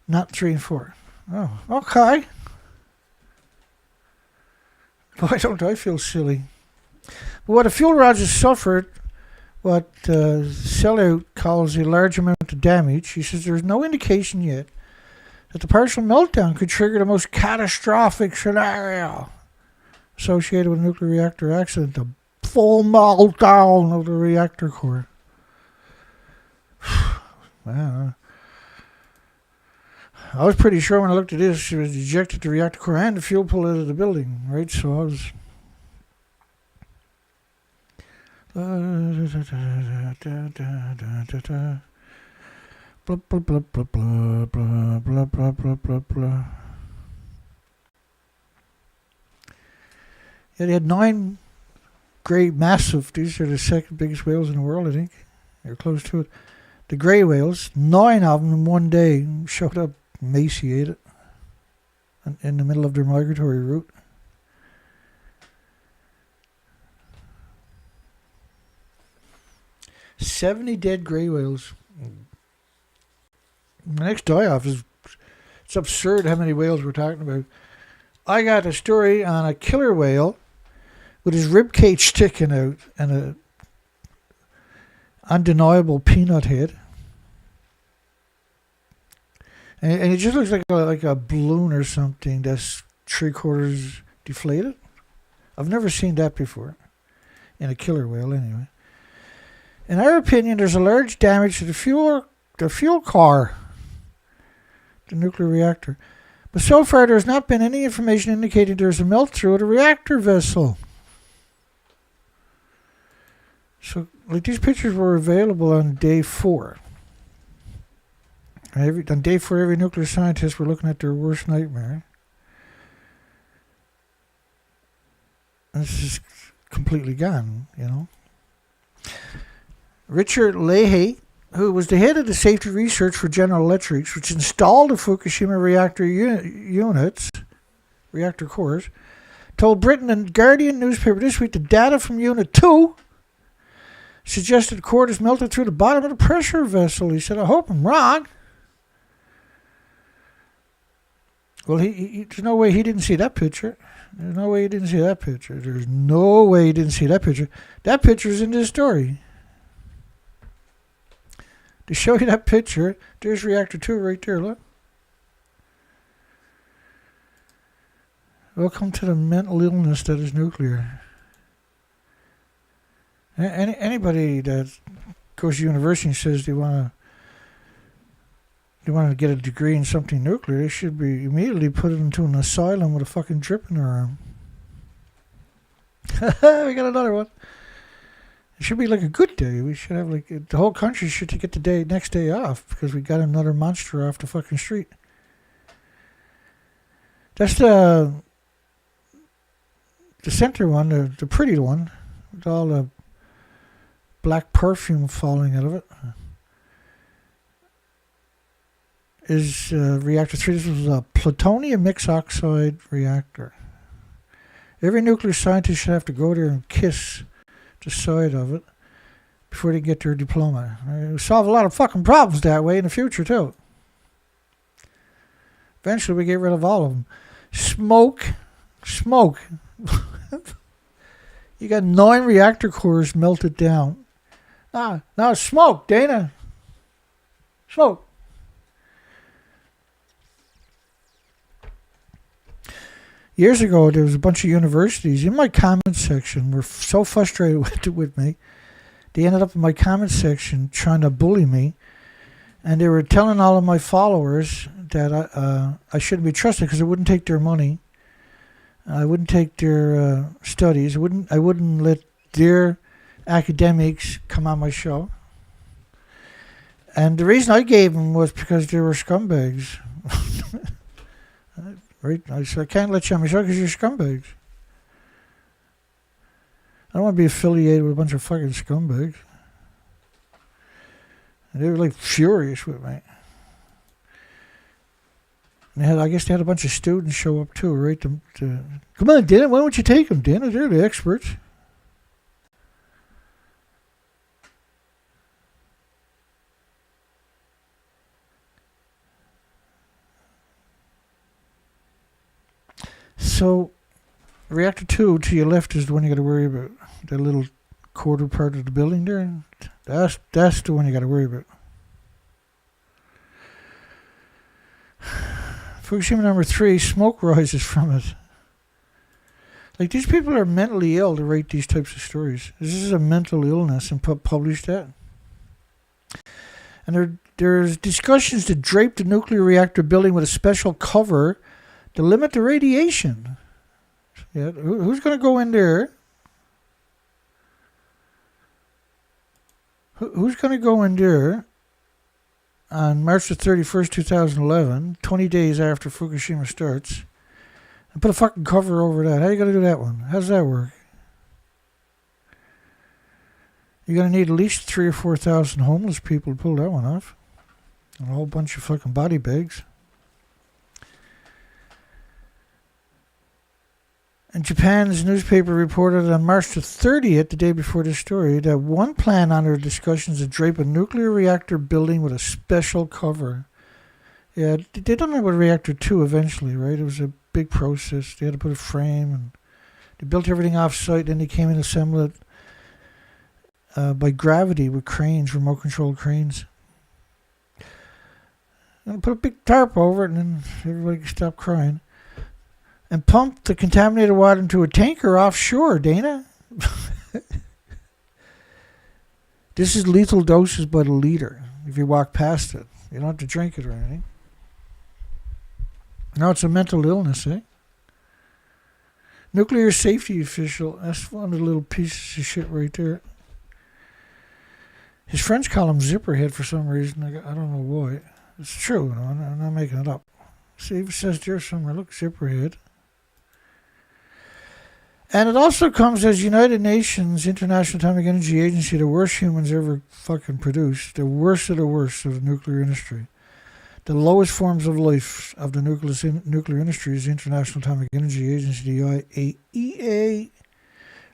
Not 3 and 4. Oh, okay. Why don't I feel silly? But what the fuel rods have suffered, what Sellout calls a large amount of damage, he says there's no indication yet that the partial meltdown could trigger the most catastrophic scenario associated with a nuclear reactor accident, the full meltdown of the reactor core. Wow. I was pretty sure when I looked at this, it was ejected the reactor core and the fuel pool out of the building, right? So I was... Blah, blah, blah, blah, blah, blah, blah, blah, blah, blah, blah. Yeah, they had 9 great, massive, these are the second biggest whales in the world, I think. They're close to it. The grey whales, 9 of them in one day showed up emaciated in the middle of their migratory route. "70 dead grey whales. The next die-off is, it's absurd how many whales we're talking about. I got a story on a killer whale with his rib cage sticking out and a undeniable peanut head. And it just looks like a balloon or something that's 3/4 deflated. I've never seen that before in a killer whale, anyway. In our opinion, there's a large damage to the fuel car, the nuclear reactor. But so far, there's not been any information indicating there's a melt through at a reactor vessel. So, like, these pictures were available on day 4. On day 4, every nuclear scientist were looking at their worst nightmare. This is completely gone, you know. Richard Leahy, who was the head of the safety research for General Electric, which installed the Fukushima reactor units, reactor cores, told Britain and Guardian newspaper this week the data from Unit 2 suggested the core has melted through the bottom of the pressure vessel. He said, I hope I'm wrong. Well, there's no way he didn't see that picture. There's no way he didn't see that picture. There's no way he didn't see that picture. That picture's in this story. To show you that picture, there's Reactor 2 right there, look. Welcome to the mental illness that is nuclear. Anybody that goes to university and says they want to get a degree in something nuclear, they should be immediately put into an asylum with a fucking drip in their arm. We got another one. It should be like a good day. We should have like the whole country should get the next day off because we got another monster off the fucking street. That's the center one, the pretty one, with all the black perfume falling out of it. Is Reactor 3. This was a plutonium mixed oxide reactor. Every nuclear scientist should have to go there and kiss the side of it before they get their diploma. It'll solve a lot of fucking problems that way in the future, too. Eventually, we get rid of all of them. Smoke. You got 9 reactor cores melted down. Now smoke, Dana. Smoke. Years ago, there was a bunch of universities in my comment section were so frustrated with me. They ended up in my comment section trying to bully me. And they were telling all of my followers that I shouldn't be trusted because I wouldn't take their money. I wouldn't take their studies. I wouldn't let their academics come on my show. And the reason I gave them was because they were scumbags. Right? I said, I can't let you on my show because you're scumbags. I don't want to be affiliated with a bunch of fucking scumbags. And they were like furious with me. And I guess they had a bunch of students show up too, right? Come on, Dana, why don't you take them, Dana? They're the experts. So, Reactor 2 to your left is the one you got to worry about. That little quarter part of the building there. That's the one you got to worry about. Fukushima number 3, smoke rises from it. Like, these people are mentally ill to write these types of stories. This is a mental illness and publish that. And there's discussions to drape the nuclear reactor building with a special cover to limit the radiation. Yeah, who's going to go in there? Who's going to go in there on March the 31st, 2011, 20 days after Fukushima starts, and put a fucking cover over that? How are you going to do that one? How does that work? You're going to need at least 3,000 or 4,000 homeless people to pull that one off. And a whole bunch of fucking body bags. And Japan's newspaper reported on March the 30th, the day before this story, that one plan under discussions to drape a nuclear reactor building with a special cover. Yeah, they done that with Reactor 2 eventually, right? It was a big process. They had to put a frame, and they built everything off-site, then they came and assembled it by gravity with cranes, remote-controlled cranes. And put a big tarp over it, and then everybody can stop crying. And pump the contaminated water into a tanker offshore, Dana. This is lethal doses by the liter if you walk past it. You don't have to drink it or anything. No, it's a mental illness, eh? Nuclear safety official. That's one of the little pieces of shit right there. His friends call him Zipperhead for some reason. I don't know why. It's true, you know, I'm not making it up. See, if it says there somewhere, look, Zipperhead. And it also comes as United Nations International Atomic Energy Agency, the worst humans ever fucking produced. The worst of the nuclear industry. The lowest forms of life of the nuclear industry is the International Atomic Energy Agency, the IAEA.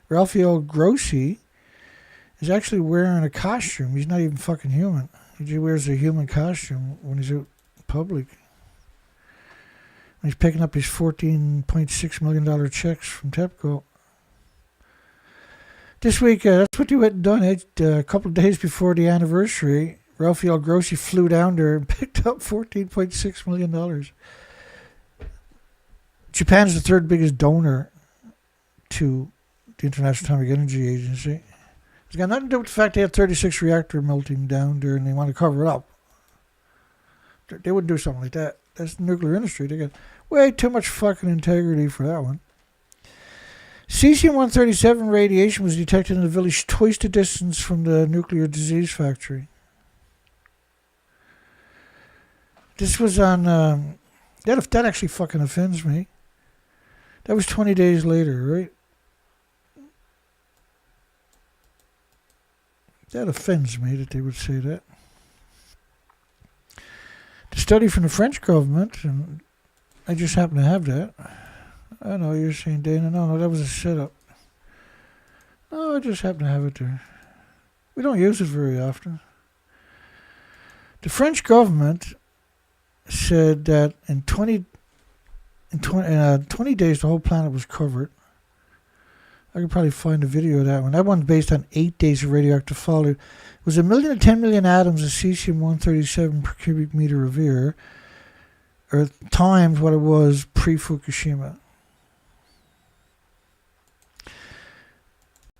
Rafael Grossi is actually wearing a costume. He's not even fucking human. He just wears a human costume when he's out in public. When he's picking up his $14.6 million checks from TEPCO. This week, that's what they went and done. A couple of days before the anniversary, Rafael Grossi flew down there and picked up $14.6 million. Japan's the third biggest donor to the International Atomic Energy Agency. It's got nothing to do with the fact they had 36 reactor melting down there and they want to cover it up. They wouldn't do something like that. That's the nuclear industry. They got way too much fucking integrity for that one. Cesium-137 radiation was detected in a village twice the distance from the nuclear disease factory. This was on... that actually fucking offends me. That was 20 days later, right? That offends me that they would say that. The study from the French government, and I just happen to have that. I know you're saying, Dana, no, that was a setup. No, I just happen to have it there. We don't use it very often. The French government said that in 20 days the whole planet was covered. I could probably find a video of that one. That one's based on 8 days of radioactive fallout. It was 1 million to 10 million atoms of cesium-137 per cubic meter of air, or times what it was pre-Fukushima.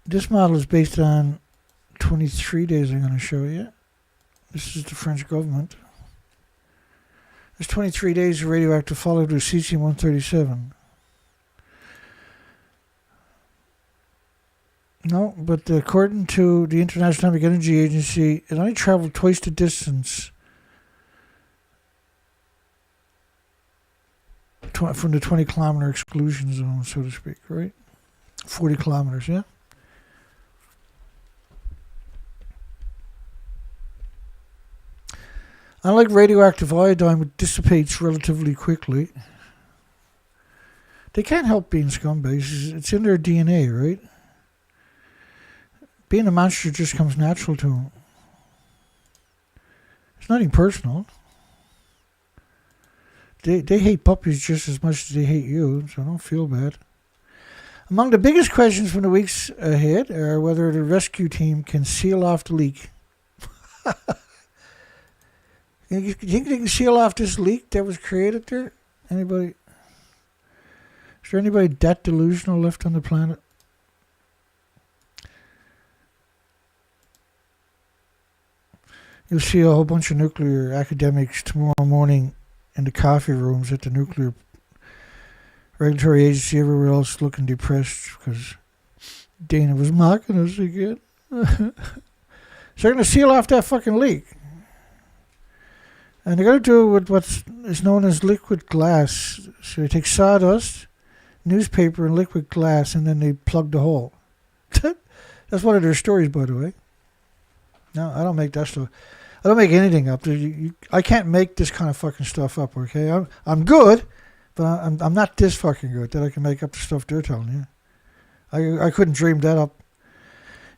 This model is based on 23 days I'm going to show you. This is the French government. There's 23 days of radioactive fallout with cesium-137. No, but according to the International Atomic Energy Agency, it only traveled twice the distance from the 20-kilometer exclusion zone, so to speak, right? 40 kilometers, yeah? Unlike radioactive iodine, which dissipates relatively quickly, they can't help being scumbags. It's in their DNA, right? Being a monster just comes natural to them. It's nothing personal. They hate puppies just as much as they hate you, so don't feel bad. Among the biggest questions from the weeks ahead are whether the rescue team can seal off the leak. You think they can seal off this leak that was created there? Anybody? Is there anybody that delusional left on the planet? You'll see a whole bunch of nuclear academics tomorrow morning in the coffee rooms at the nuclear regulatory agency, everywhere else looking depressed because Dana was mocking us again. So they're going to seal off that fucking leak. And they're going to do it with what is known as liquid glass. So they take sawdust, newspaper, and liquid glass, and then they plug the hole. That's one of their stories, by the way. No, I don't make that stuff. I don't make anything up. I can't make this kind of fucking stuff up, okay? I'm good, but I'm not this fucking good that I can make up the stuff they're telling you. I couldn't dream that up.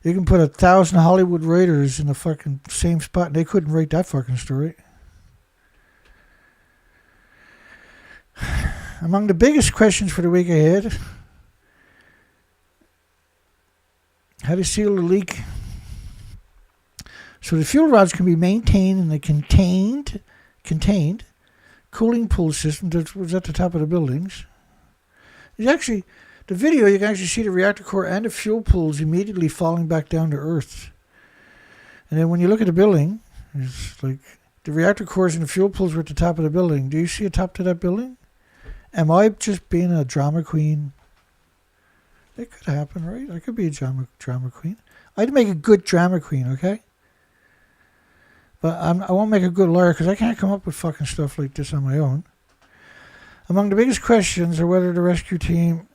You can put 1,000 Hollywood writers in the fucking same spot, and they couldn't write that fucking story. Among the biggest questions for the week ahead, how to seal the leak. So the fuel rods can be maintained in a contained contained cooling pool system that was at the top of the buildings. There's actually, the video, you can actually see the reactor core and the fuel pools immediately falling back down to Earth. And then when you look at the building, it's like the reactor cores and the fuel pools were at the top of the building. Do you see a top to that building? Am I just being a drama queen? It could happen, right? I could be a drama queen. I'd make a good drama queen, okay? But I won't make a good lawyer because I can't come up with fucking stuff like this on my own. Among the biggest questions are whether the rescue team...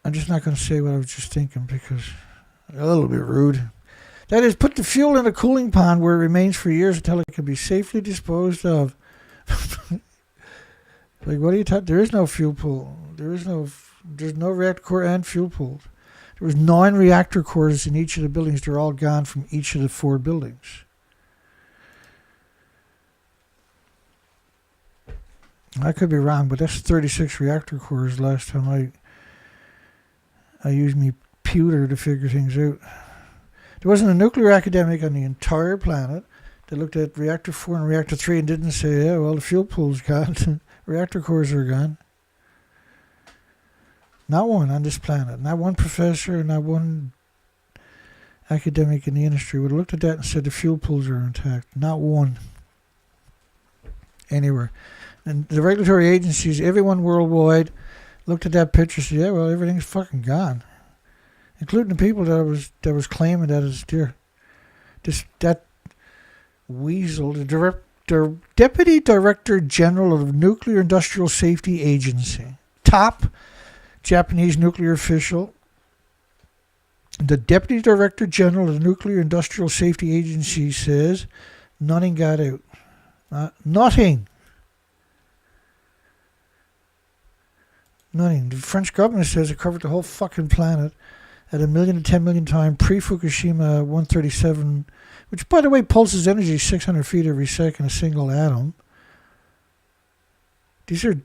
I'm just not going to say what I was just thinking because a little bit rude. That is, put the fuel in a cooling pond where it remains for years until it can be safely disposed of. Like, what are you talking? There is no fuel pool. There's no reactor core and fuel pools. There was 9 reactor cores in each of the buildings. They're all gone from each of the 4 buildings. I could be wrong, but that's 36 reactor cores last time I used me pewter to figure things out. There wasn't a nuclear academic on the entire planet that looked at Reactor 4 and Reactor 3 and didn't say, yeah, well, the fuel pool's gone. Reactor cores are gone. Not one on this planet. Not one professor, not one academic in the industry would have looked at that and said the fuel pools are intact. Not one. Anywhere. And the regulatory agencies, everyone worldwide, looked at that picture and said, yeah, well, everything's fucking gone. Including the people that was claiming that as dear. That weasel, the Deputy Director General of the Nuclear Industrial Safety Agency, top Japanese nuclear official, the Deputy Director General of the Nuclear Industrial Safety Agency says nothing got out. Nothing. Nothing. The French government says it covered the whole fucking planet at 1 million to 10 million times pre-Fukushima 137, which, by the way, pulses energy 600 feet every second, a single atom. These are, you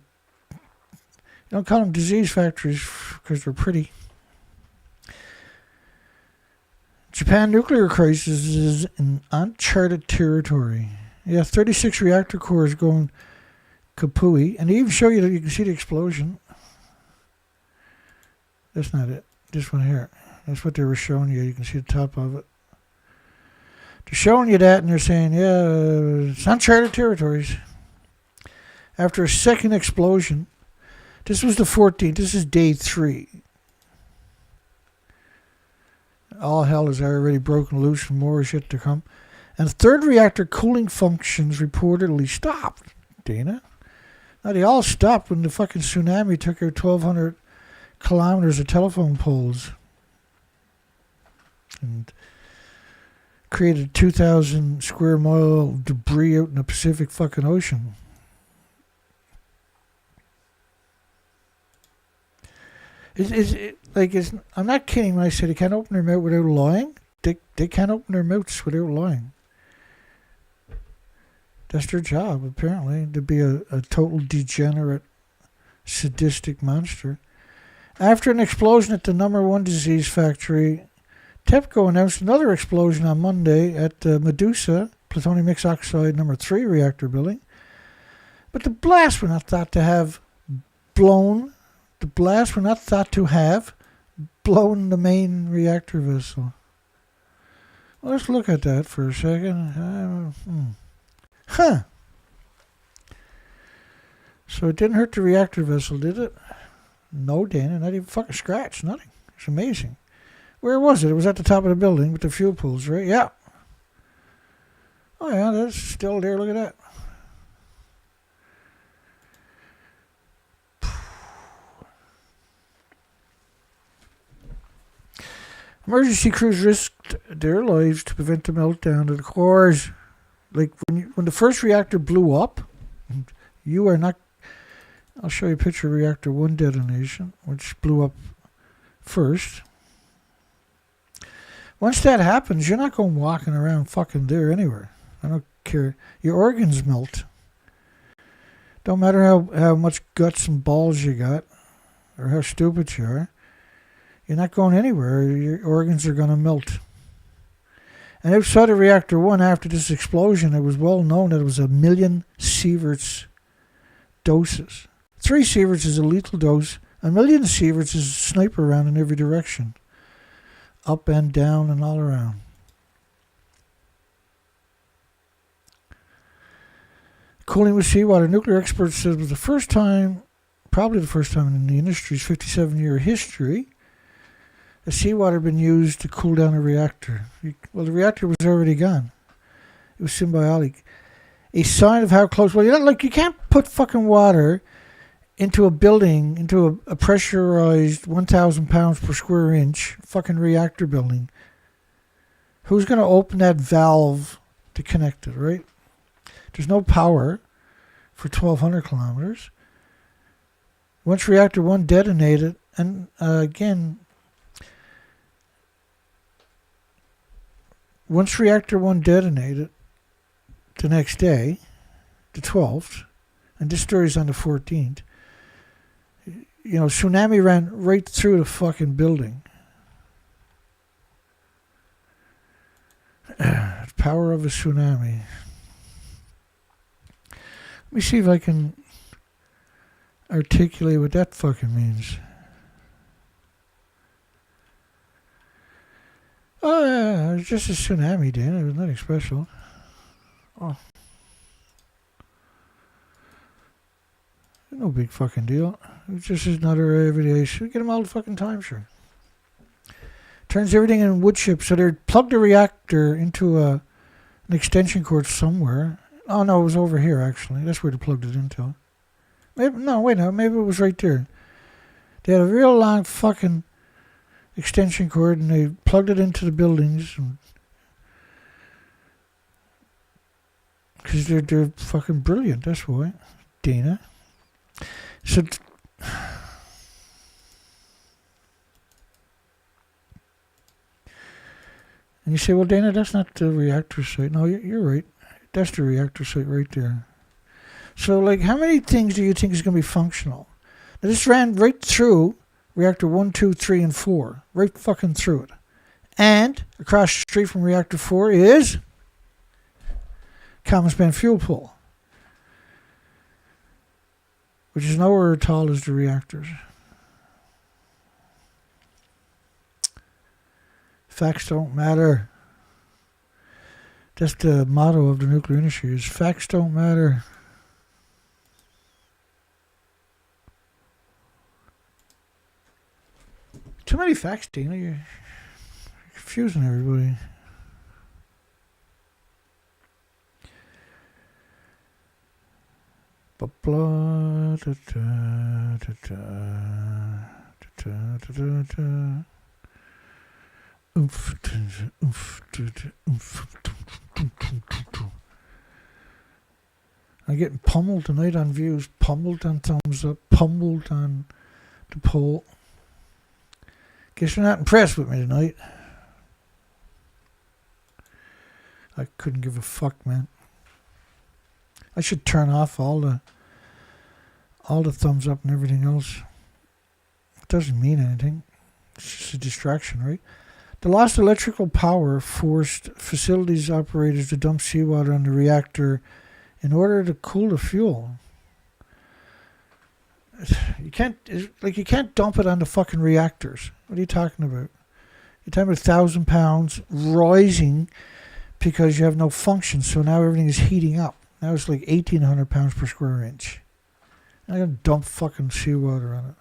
don't call them disease factories because they're pretty. Japan nuclear crisis is in uncharted territory. Yeah, 36 reactor cores going kapooey, and they even show you that you can see the explosion. That's not it. This one here. That's what they were showing you. You can see the top of it. They're showing you that, and they're saying, yeah, it's uncharted territories. After a second explosion, this was the 14th. This is day 3. All hell has already broken loose and more shit to come. And the third reactor cooling functions reportedly stopped, Dana. Now, they all stopped when the fucking tsunami took out 1,200 kilometers of telephone poles and created 2,000 square mile debris out in the Pacific fucking Ocean. I'm not kidding when I say they can't open their mouth without lying. They can't open their mouths without lying. That's their job, apparently, to be a total degenerate, sadistic monster. After an explosion at the #1 disease factory, TEPCO announced another explosion on Monday at the Medusa plutonium mixed oxide #3 reactor building. But the blast were not thought to have blown. The blast were not thought to have blown the main reactor vessel. Well, let's look at that for a second. So it didn't hurt the reactor vessel, did it? No, Dana, not even fucking scratch, nothing. It's amazing. Where was it? It was at the top of the building with the fuel pools, right? Yeah. Oh, yeah, that's still there. Look at that. Emergency crews risked their lives to prevent the meltdown of the cores. Like when the first reactor blew up, you are not... I'll show you a picture of Reactor 1 detonation, which blew up first. Once that happens, you're not going walking around fucking there anywhere. I don't care. Your organs melt. Don't matter how much guts and balls you got or how stupid you are. You're not going anywhere. Your organs are going to melt. And outside of Reactor 1, after this explosion, it was well known that it was 1 million sieverts doses. 3 sieverts is a lethal dose. 1 million sieverts is a sniper round in every direction. Up and down and all around. Cooling with seawater. Nuclear experts said it was the first time, probably the first time in the industry's 57-year history, that seawater had been used to cool down a reactor. Well, the reactor was already gone. It was symbiotic. A sign of how close... Well, you can't put fucking water into a building, into a pressurized 1,000 pounds per square inch fucking reactor building. Who's going to open that valve to connect it, right? There's no power for 1,200 kilometers. Once Reactor 1 detonated, and again, once Reactor 1 detonated the next day, the 12th, and this story's on the 14th, tsunami ran right through the fucking building. The power of a tsunami. Let me see if I can articulate what that fucking means. Oh, yeah, it was just a tsunami, Dan. It was nothing special. Oh. No big fucking deal. It's just another everyday shit. Get them all the fucking time, sure. Turns everything in wood chips. So they plugged the reactor into an extension cord somewhere. Oh, no, it was over here, actually. That's where they plugged it into. Maybe it was right there. They had a real long fucking extension cord, and they plugged it into the buildings. Because they're fucking brilliant, that's why. Dana. So... And you say, well, Dana, that's not the reactor site. No, you're right. That's the reactor site right there. So, how many things do you think is going to be functional? Now, this ran right through Reactor 1, 2, 3, and 4. Right fucking through it. And across the street from Reactor 4 is Common Spent Fuel Pool, which is nowhere as tall as the reactors. Facts don't matter. That's the motto of the nuclear industry, is facts don't matter. Too many facts, Dina. You're confusing everybody. Blah, da, da, da, da, da, da, da. I'm getting pummeled tonight on views, pummeled on thumbs up, pummeled on the poll. Guess you're not impressed with me tonight. I couldn't give a fuck, man. I should turn off all the thumbs up and everything else. It doesn't mean anything. It's just a distraction, right? The lost electrical power forced facilities operators to dump seawater on the reactor in order to cool the fuel. You can't dump it on the fucking reactors. What are you talking about? You're talking about 1,000 pounds rising because you have no function, so now everything is heating up. Now it's 1,800 pounds per square inch. I'm going to dump fucking seawater on it.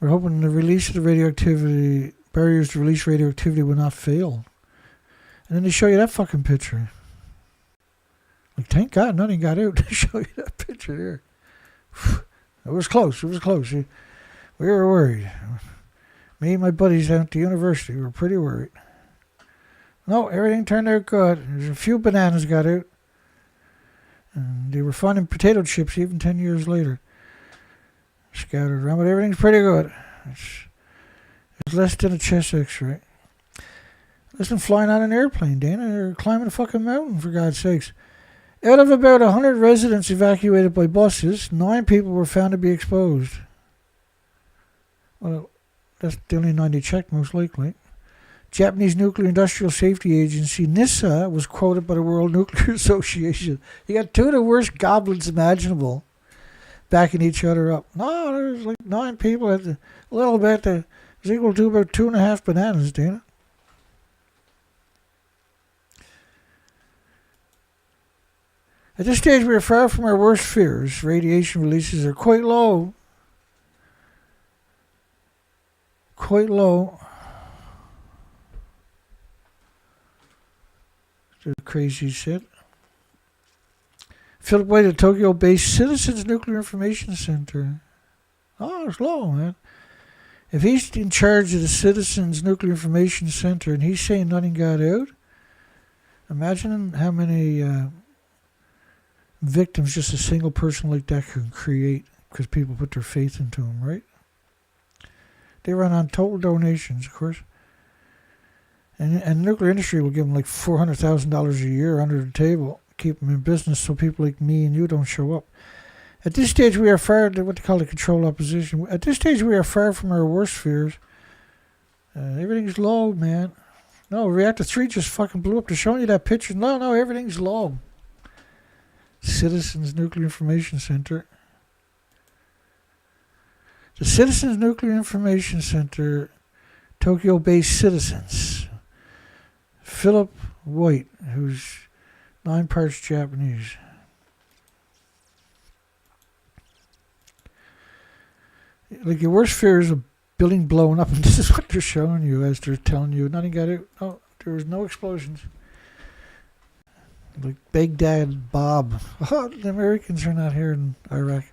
We're hoping the release of the radioactivity, barriers to release radioactivity will not fail. And then they show you that fucking picture. Thank God nothing got out. They show you that picture there. It was close. We were worried. Me and my buddies down at the university were pretty worried. No, everything turned out good. There's a few bananas got out. And they were finding potato chips even 10 years later. Scattered around, but everything's pretty good. It's less than a chest x-ray. Less than flying on an airplane, Dana, or climbing a fucking mountain, for God's sakes. Out of about 100 residents evacuated by buses, 9 people were found to be exposed. Well, that's the only 9 they checked, most likely. Japanese Nuclear Industrial Safety Agency, NISA, was quoted by the World Nuclear Association. You got 2 of the worst goblins imaginable backing each other up. No, there's like 9 people. A little bit is equal to about 2.5 bananas, Dana. At this stage, we are far from our worst fears. Radiation releases are quite low. Quite low. The crazy shit. Philip White at Tokyo-based Citizens Nuclear Information Center. Oh, it's low, man. If he's in charge of the Citizens Nuclear Information Center and he's saying nothing got out, imagine how many victims just a single person like that can create because people put their faith into him, right? They run on total donations, of course. And the nuclear industry will give them like $400,000 a year under the table, keep them in business so people like me and you don't show up. At this stage, we are far, what they call the control opposition. At this stage, we are far from our worst fears. Everything's low, man. No, Reactor 3 just fucking blew up. They're showing you that picture. No, everything's low. Citizens Nuclear Information Center. The Citizens Nuclear Information Center, Tokyo-based citizens. Philip White, who's 9 parts Japanese. Like your worst fear is a building blowing up, and this is what they're showing you as they're telling you nothing got out. No, there was no explosions. Like Baghdad Bob. Oh, the Americans are not here in Iraq.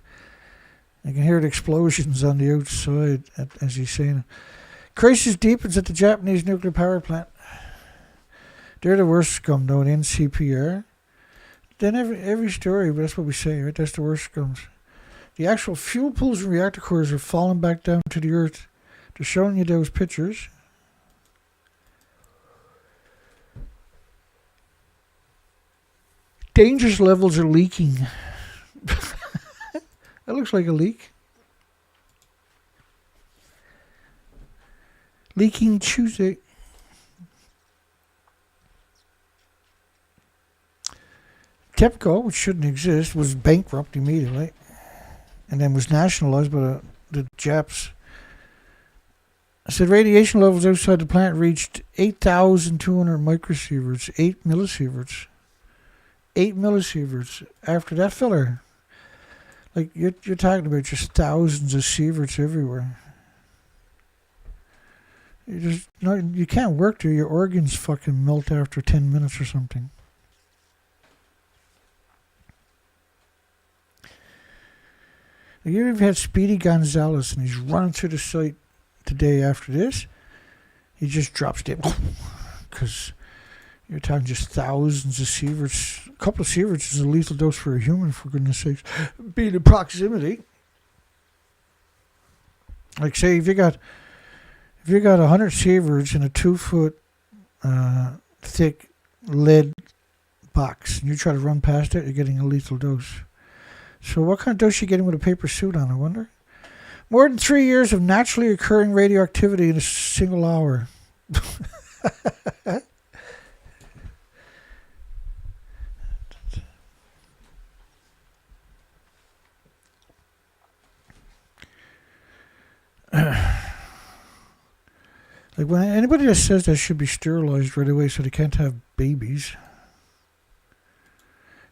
I can hear the explosions on the outside as he's saying it. Crisis deepens at the Japanese nuclear power plant. They're the worst scum, though, in NCPR. Then every story, but that's what we say, right? That's the worst scums. The actual fuel pools and reactor cores are falling back down to the earth. They're showing you those pictures. Dangerous levels are leaking. That looks like a leak. Leaking Tuesday. TEPCO, which shouldn't exist, was bankrupt immediately and then was nationalized by the Japs. I said radiation levels outside the plant reached 8,200 microsieverts, 8 millisieverts. 8 millisieverts after that filler. Like, you're talking about just thousands of sieverts everywhere. You can't work there. Your organs fucking melt after 10 minutes or something. You've had Speedy Gonzalez, and he's running through the site the day after this. He just drops dead. Because you're talking just thousands of sieverts. A couple of sieverts is a lethal dose for a human, for goodness sakes. Being in proximity. Like, say, if you got 100 sieverts in a 2-foot thick lead box, and you try to run past it, you're getting a lethal dose. So what kind of dose are you getting with a paper suit on, I wonder? More than 3 years of naturally occurring radioactivity in a single hour. Like, when anybody that says that should be sterilized right away so they can't have babies.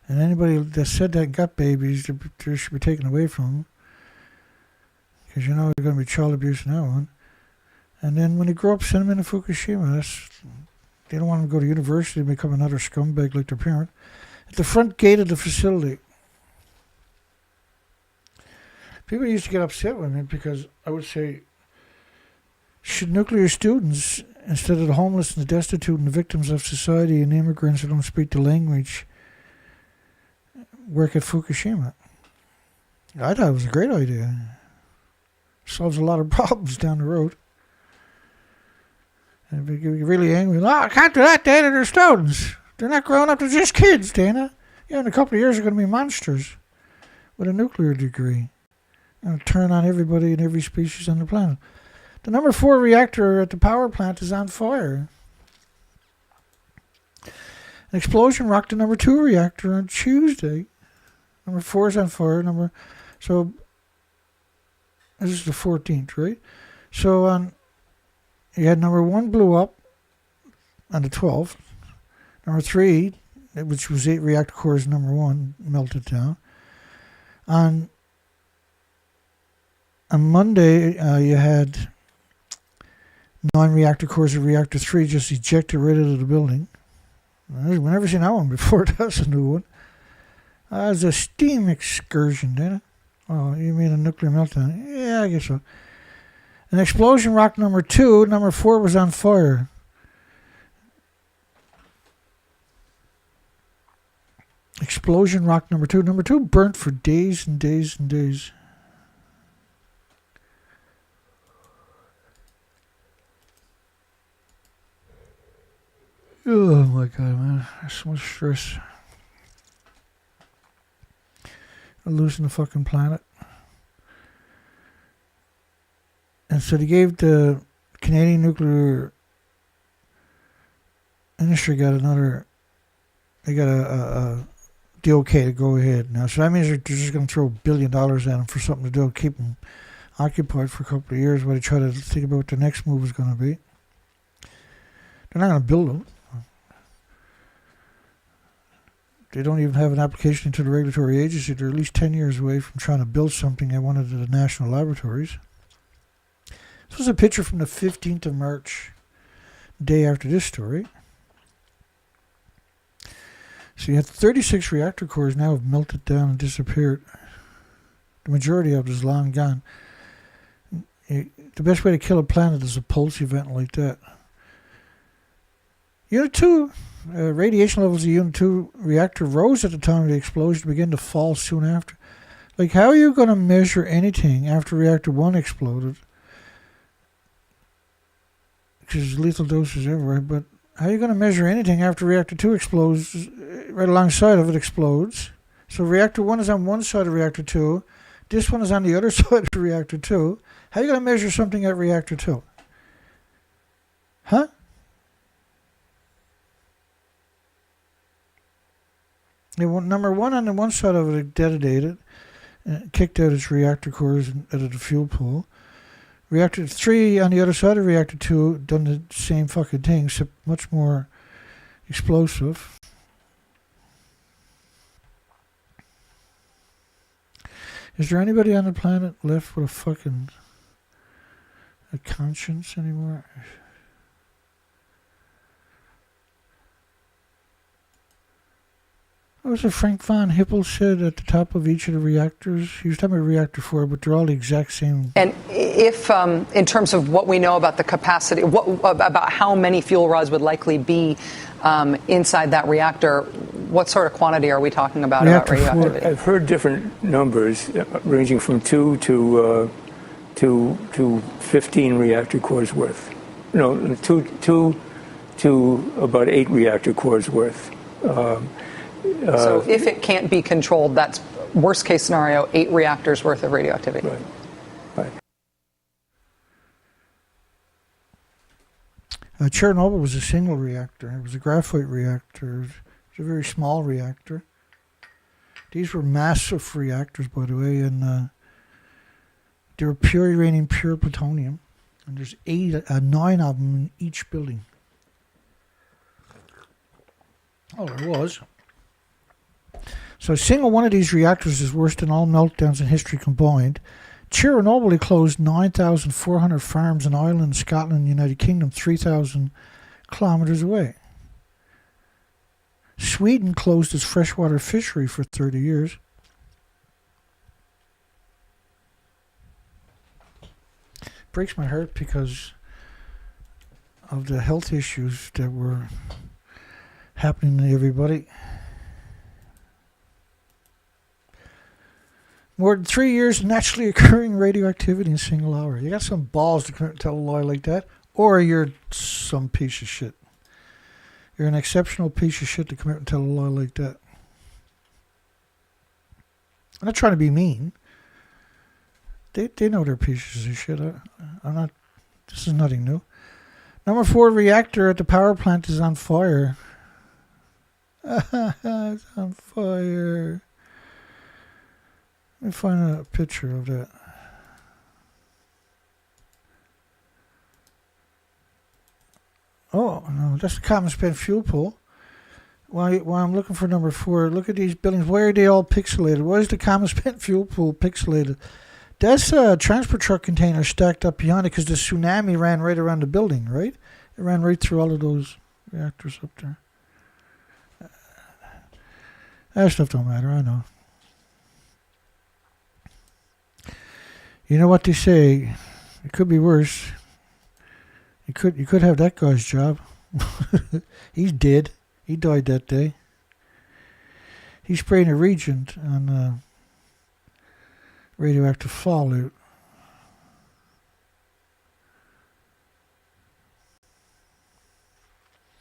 And anybody that said that got babies, they should be taken away from them. Because you know there's going to be child abuse in that one. And then when they grow up, send them into Fukushima. They don't want them to go to university and become another scumbag like their parent. At the front gate of the facility. People used to get upset with me because I would say, should nuclear students, instead of the homeless and the destitute and the victims of society and the immigrants who don't speak the language, work at Fukushima? I thought it was a great idea. Solves a lot of problems down the road. And if you get really angry, I can't do that, Dana, they're students. They're not growing up, they're just kids, Dana. Yeah, in a couple of years, they're going to be monsters with a nuclear degree. And turn on everybody and every species on the planet. The number 4 reactor at the power plant is on fire. An explosion rocked the number 2 reactor on Tuesday. Number 4 is on fire. So this is the 14th, right? So you had number 1 blew up on the 12th. Number 3, which was 8 reactor cores, number 1 melted down. On Monday, you had 9 reactor cores of Reactor 3 just ejected right out of the building. We've never seen that one before. That's a new one. It was a steam excursion, didn't it? Oh, you mean a nuclear meltdown? Yeah, I guess so. An explosion rocked number 2. Number 4 was on fire. Explosion rocked number 2. Number 2 burnt for days and days and days. Oh my god, man. There's so much stress. I'm losing the fucking planet. And so they gave the Canadian nuclear industry they got the okay to go ahead now. So that means they're just going to throw $1 billion at them for something to do, keep them occupied for a couple of years while they try to think about what the next move is going to be. They're not going to build them. They don't even have an application to the regulatory agency. They're at least 10 years away from trying to build something at one of the national laboratories. This was a picture from the 15th of March, day after this story. So you had 36 reactor cores now have melted down and disappeared. The majority of it is long gone. The best way to kill a planet is a pulse event like that. Unit 2, radiation levels of Unit 2 reactor rose at the time of the explosion, began to fall soon after. Like, how are you going to measure anything after Reactor 1 exploded? Because lethal doses everywhere, but how are you going to measure anything after Reactor 2 explodes, right alongside of it explodes? So Reactor 1 is on one side of Reactor 2, this one is on the other side of Reactor 2. How are you going to measure something at Reactor 2? Huh? Number 1 on the one side of it detonated, kicked out its reactor cores out of the fuel pool. Reactor 3 on the other side of Reactor 2 done the same fucking thing, except much more explosive. Is there anybody on the planet left with a conscience anymore? What was it Frank von Hippel said at the top of each of the reactors? He was talking about Reactor 4, but they're all the exact same. And if, in terms of what we know about the capacity, about how many fuel rods would likely be inside that reactor, what sort of quantity are we talking about radioactivity? I've heard different numbers ranging from 2 to 15 reactor cores worth. No, 2 to about 8 reactor cores worth. So if it can't be controlled, that's worst case scenario, 8 reactors worth of radioactivity. Right. Chernobyl was a single reactor. It was a graphite reactor. It was a very small reactor. These were massive reactors, by the way, and they were pure uranium, pure plutonium. And there's 9 of them in each building. Oh, there was. So a single one of these reactors is worse than all meltdowns in history combined. Chernobyl closed 9,400 farms in Ireland, Scotland, and United Kingdom, 3,000 kilometers away. Sweden closed its freshwater fishery for 30 years. Breaks my heart because of the health issues that were happening to everybody. More than 3 years of naturally occurring radioactivity in a single hour. You got some balls to tell a lie like that, or you're some piece of shit. You're an exceptional piece of shit to come out and tell a lie like that. I'm not trying to be mean. They know they're pieces of shit. I'm not. This is nothing new. Number 4 reactor at the power plant is on fire. It's on fire. Let me find a picture of that. Oh, no, that's the common spent fuel pool. While I'm looking for number 4, look at these buildings. Why are they all pixelated? Why is the common spent fuel pool pixelated? That's a transport truck container stacked up behind it because the tsunami ran right around the building, right? It ran right through all of those reactors up there. That stuff don't matter, I know. You know what they say? It could be worse. You could have that guy's job. He's dead. He died that day. He sprayed a reagent on radioactive fallout.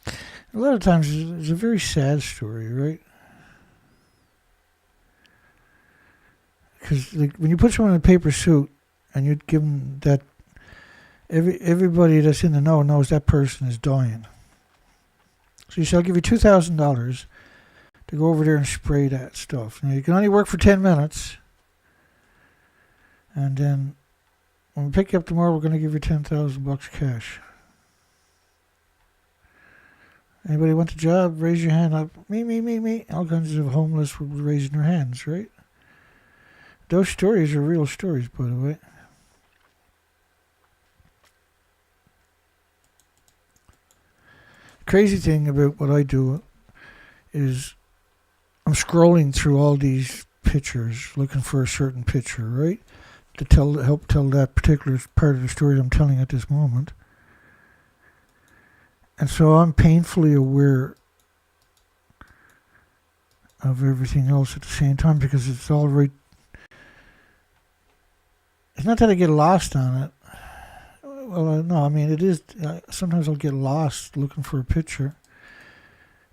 A lot of times it's a very sad story, right? Because like, when you put someone in a paper suit and you give them that, everybody that's in the know knows that person is dying. So you say, I'll give you $2,000 to go over there and spray that stuff. Now you can only work for 10 minutes. And then when we pick you up tomorrow, we're going to give you $10,000 cash. Anybody want the job? Raise your hand up. Me. All kinds of homeless were raising their hands, right? Those stories are real stories, by the way. Crazy thing about what I do is I'm scrolling through all these pictures, looking for a certain picture, right? To help tell that particular part of the story I'm telling at this moment. And so I'm painfully aware of everything else at the same time because it's all right. It's not that I get lost on it. Well, no, I mean, it is. Sometimes I'll get lost looking for a picture.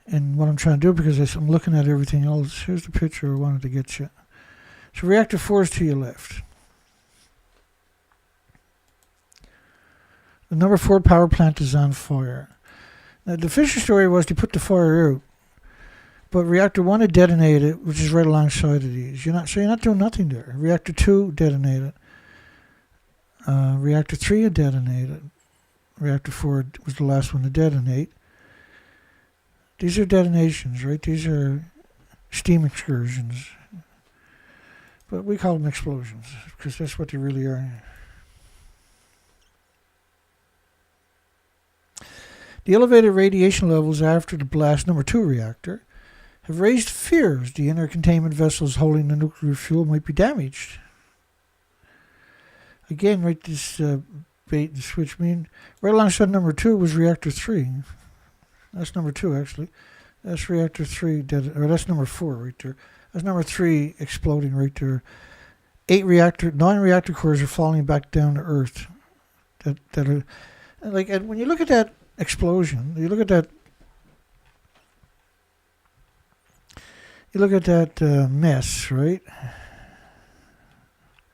And what I'm trying to do, because I'm looking at everything else, here's the picture I wanted to get you. So reactor 4 is to your left. The number 4 power plant is on fire. Now, the official story was to put the fire out. But reactor 1 had detonated, which is right alongside of these. You're not doing nothing there. Reactor 2 detonated. Reactor 3 had detonated. Reactor 4 was the last one to detonate. These are detonations, right? These are steam excursions. But we call them explosions because that's what they really are. The elevated radiation levels after the blast number 2 reactor have raised fears the inner containment vessels holding the nuclear fuel might be damaged. Again, right, this bait and switch mean right alongside number 2 was reactor 3. That's number 2 actually. That's reactor 3 or that's number 4 right there. That's number 3 exploding right there. 9 reactor cores are falling back down to Earth. That are like, and when you look at that explosion, you look at that mess, right?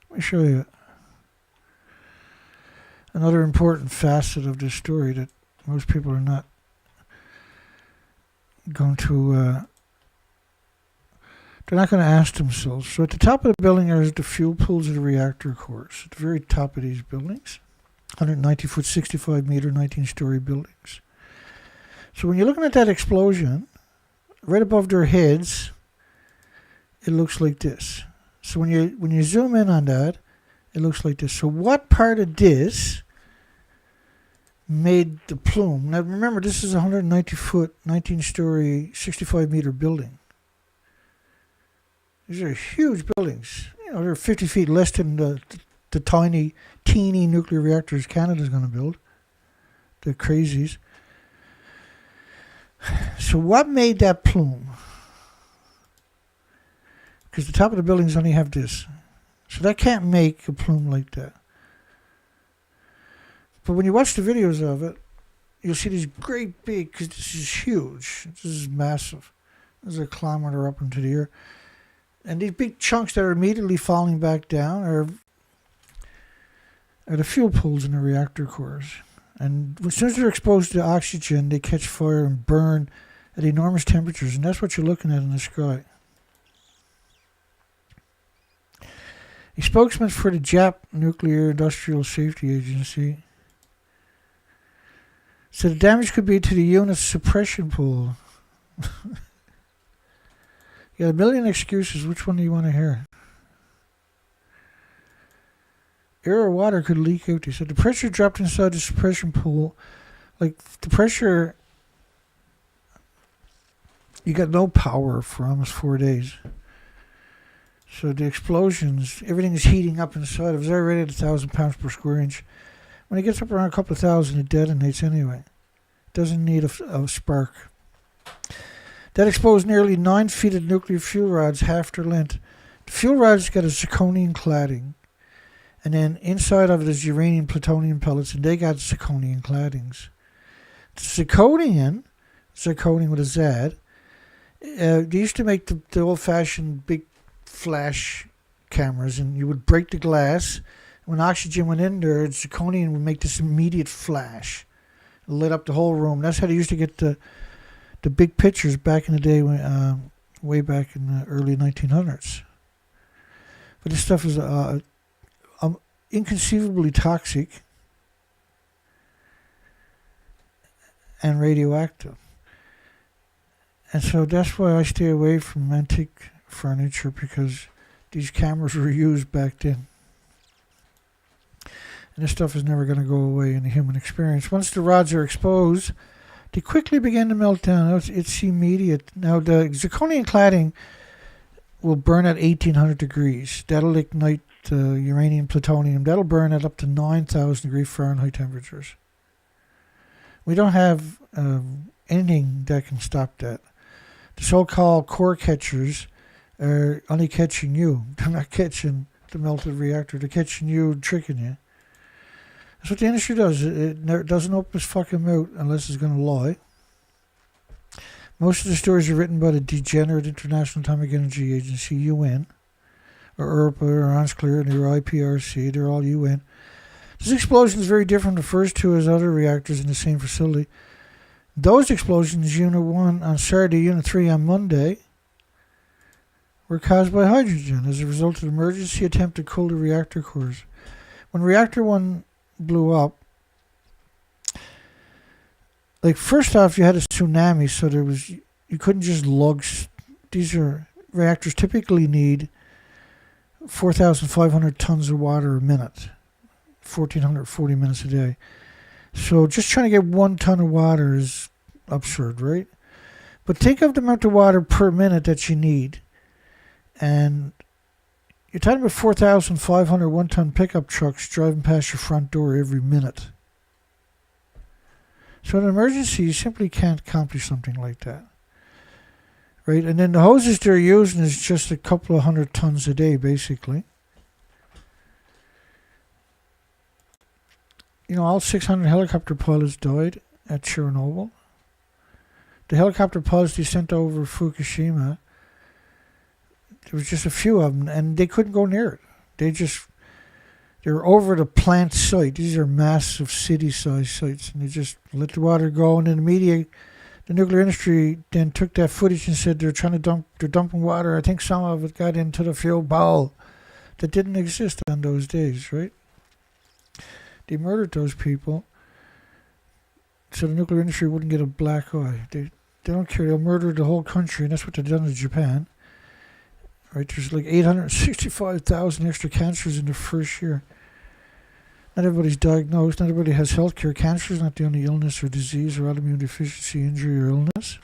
Let me show you another important facet of this story that most people are not going to, they're not going to ask themselves. So at the top of the building are the fuel pools of the reactor cores. At the very top of these buildings, 190-foot, 65-meter, 19-story buildings. So when you're looking at that explosion, right above their heads, it looks like this. So when you zoom in on that, it looks like this. So what part of this made the plume? Now remember, this is a 190-foot, 19-story, 65-meter building. These are huge buildings. You know, they're 50 feet less than the tiny, teeny nuclear reactors Canada's going to build. The crazies. So what made that plume? Because the top of the buildings only have this. So that can't make a plume like that. But when you watch the videos of it, you'll see these great big, because this is huge. This is massive. This is a kilometer up into the air. And these big chunks that are immediately falling back down are the fuel pools in the reactor cores. And as soon as they're exposed to oxygen, they catch fire and burn at enormous temperatures. And that's what you're looking at in the sky. A spokesman for the Jap Nuclear Industrial Safety Agency said the damage could be to the unit's suppression pool. You got a million excuses. Which one do you want to hear? Air or water could leak out. He said the pressure dropped inside the suppression pool. Like the pressure, you got no power for almost 4 days. So the explosions, everything is heating up inside. It was already at 1,000 pounds per square inch. When it gets up around a couple of thousand, it detonates anyway. It doesn't need a spark. That exposed nearly 9 feet of nuclear fuel rods, half their length. The fuel rods got a zirconium cladding. And then inside of it is uranium plutonium pellets, and they got zirconium claddings. The zirconium with a Z, they used to make the old-fashioned big flash cameras, and you would break the glass. When oxygen went in there, zirconium would make this immediate flash. It lit up the whole room. That's how they used to get the big pictures back in the day, way back in the early 1900s. But this stuff is inconceivably toxic and radioactive. And so that's why I stay away from antique furniture, because these cameras were used back then. And this stuff is never going to go away in the human experience. Once the rods are exposed, they quickly begin to melt down. It's immediate. Now, the zirconium cladding will burn at 1,800 degrees. That'll ignite uranium plutonium. That'll burn at up to 9,000 degree Fahrenheit temperatures. We don't have anything that can stop that. The so-called core catchers are only catching you. They're not catching the melted reactor. They're catching you and tricking you. That's what the industry does. It doesn't open its fucking mouth unless it's going to lie. Most of the stories are written by the degenerate International Atomic Energy Agency, UN, or ERPA, or ANSCLER, or IPRC. They're all UN. This explosion is very different from the first two as other reactors in the same facility. Those explosions, Unit 1 on Saturday, Unit 3 on Monday, were caused by hydrogen as a result of an emergency attempt to cool the reactor cores. When Reactor 1 blew up, like, first off, you had a tsunami, so you couldn't just lug. These reactors typically need 4,500 tons of water a minute, 1,440 minutes a day. So just trying to get 1 ton of water is absurd, right? But think of the amount of water per minute that you need. And you're talking about 4,500 1-ton pickup trucks driving past your front door every minute. So in an emergency, you simply can't accomplish something like that. Right? And then the hoses they're using is just a couple of 100 tons a day, basically. You know, all 600 helicopter pilots died at Chernobyl. The helicopter pilots they sent over Fukushima, there was just a few of them, and they couldn't go near it. They were over the plant site. These are massive city-sized sites, and they just let the water go. And then the media, the nuclear industry, then took that footage and said they're dumping water. I think some of it got into the fuel bowl that didn't exist on those days, right? They murdered those people so the nuclear industry wouldn't get a black eye. They don't care. They'll murder the whole country, and that's what they've done to Japan. Right? There's like 865,000 extra cancers in the first year. Not everybody's diagnosed. Not everybody has health care. Cancer is not the only illness or disease or autoimmune deficiency, injury, or illness.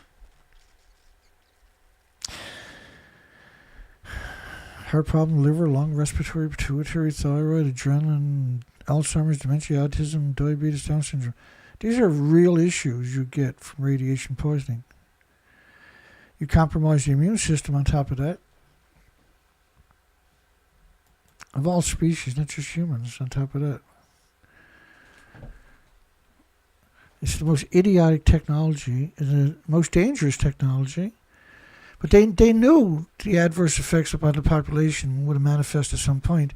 Heart problem, liver, lung, respiratory, pituitary, thyroid, adrenaline, Alzheimer's, dementia, autism, diabetes, Down syndrome. These are real issues you get from radiation poisoning. You compromise the immune system on top of that. Of all species, not just humans, on top of that. It's the most idiotic technology, the most dangerous technology, But they knew the adverse effects upon the population would have manifested at some point.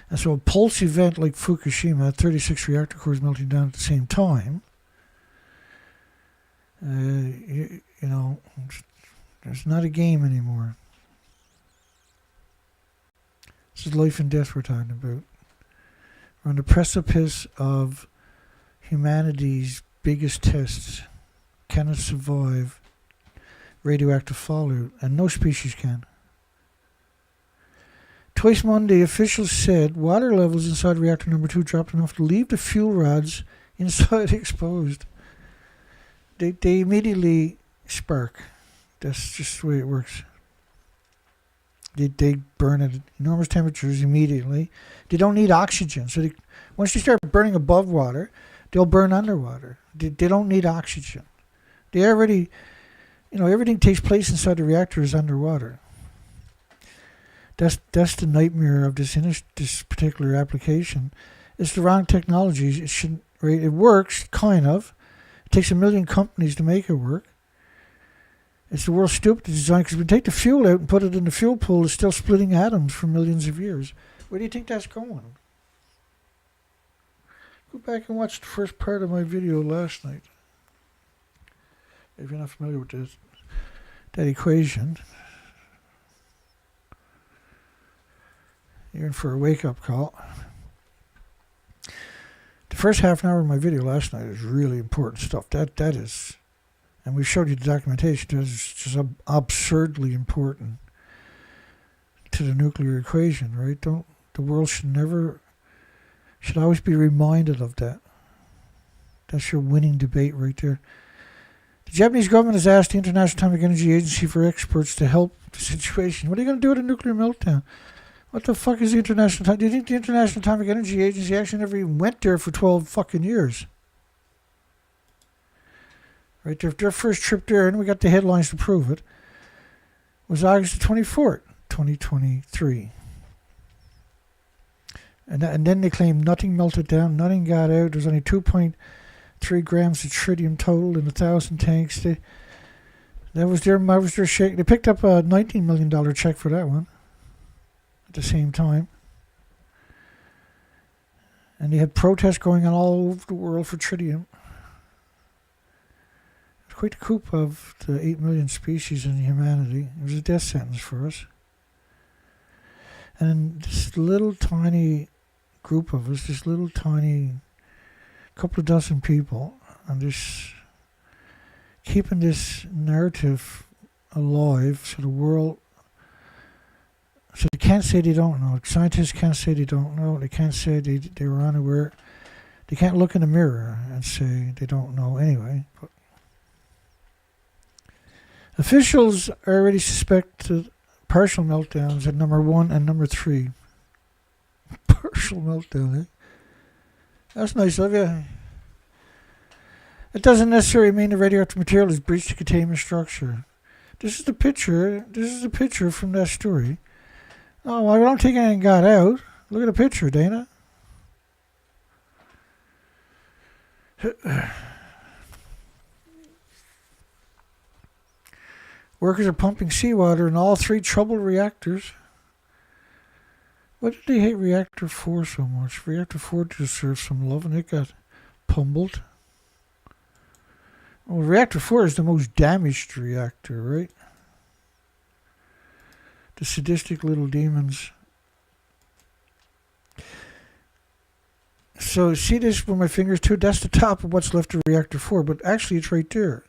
And so a pulse event like Fukushima, 36 reactor cores melting down at the same time, you know, it's not a game anymore. This is life and death we're talking about. We're on the precipice of humanity's biggest tests. Can it survive radioactive fallout? And no species can. Twice Monday, officials said water levels inside reactor number 2 dropped enough to leave the fuel rods inside exposed. They immediately spark. That's just the way it works. They burn at enormous temperatures immediately. They don't need oxygen. So once you start burning above water, they'll burn underwater. They don't need oxygen. They already, everything takes place inside the reactor is underwater. That's the nightmare of this particular application. It's the wrong technology. It shouldn't. Right? It works, kind of. It takes 1 million companies to make it work. It's the world's stupidest design because we take the fuel out and put it in the fuel pool, it's still splitting atoms for millions of years. Where do you think that's going? Go back and watch the first part of my video last night. If you're not familiar with that equation, you're in for a wake-up call. The first half an hour of my video last night is really important stuff. That is, and we showed you the documentation. That is just absurdly important to the nuclear equation, right? The world should always be reminded of that. That's your winning debate right there. The Japanese government has asked the International Atomic Energy Agency for experts to help the situation. What are you going to do with a nuclear meltdown? What the fuck is the International... Do you think the International Atomic Energy Agency actually never even went there for 12 fucking years? Right, their first trip there, and we got the headlines to prove it, was August the 24th, 2023. And then they claimed nothing melted down, nothing got out. There's only 2.3 grams of tritium total in 1,000 tanks. That was their shake. They picked up a $19 million check for that one at the same time. And they had protests going on all over the world for tritium. It was quite a coup of the 8 million species in humanity. It was a death sentence for us. And this little tiny group of us, this little tiny couple of dozen people, and this keeping this narrative alive so the world, so they can't say they don't know. Scientists can't say they don't know. They can't say they were unaware. They can't look in the mirror and say they don't know anyway. But officials already suspect partial meltdowns at number 1 and number 3. Partial meltdown, eh? That's nice of you. It doesn't necessarily mean the radioactive material has breached the containment structure. This is the picture. This is a picture from that story. Oh, I don't think anything got out. Look at the picture, Dana. Workers are pumping seawater in all 3 troubled reactors. Why did they hate Reactor 4 so much? Reactor 4 deserves some love and it got pummeled. Well, Reactor 4 is the most damaged reactor, right? The sadistic little demons. So see this with my fingers too? That's the top of what's left of Reactor 4, but actually it's right there.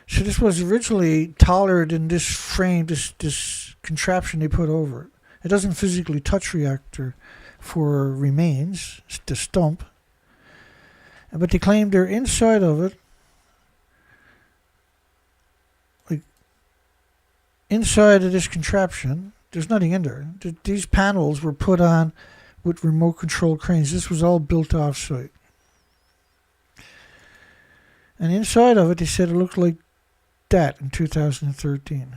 So this was originally taller than this frame, this contraption they put over it. It doesn't physically touch Reactor 4 remains, the stump. But they claim they're inside of it, like inside of this contraption. There's nothing in there. These panels were put on with remote control cranes. This was all built off-site. And inside of it, they said it looked like that in 2013.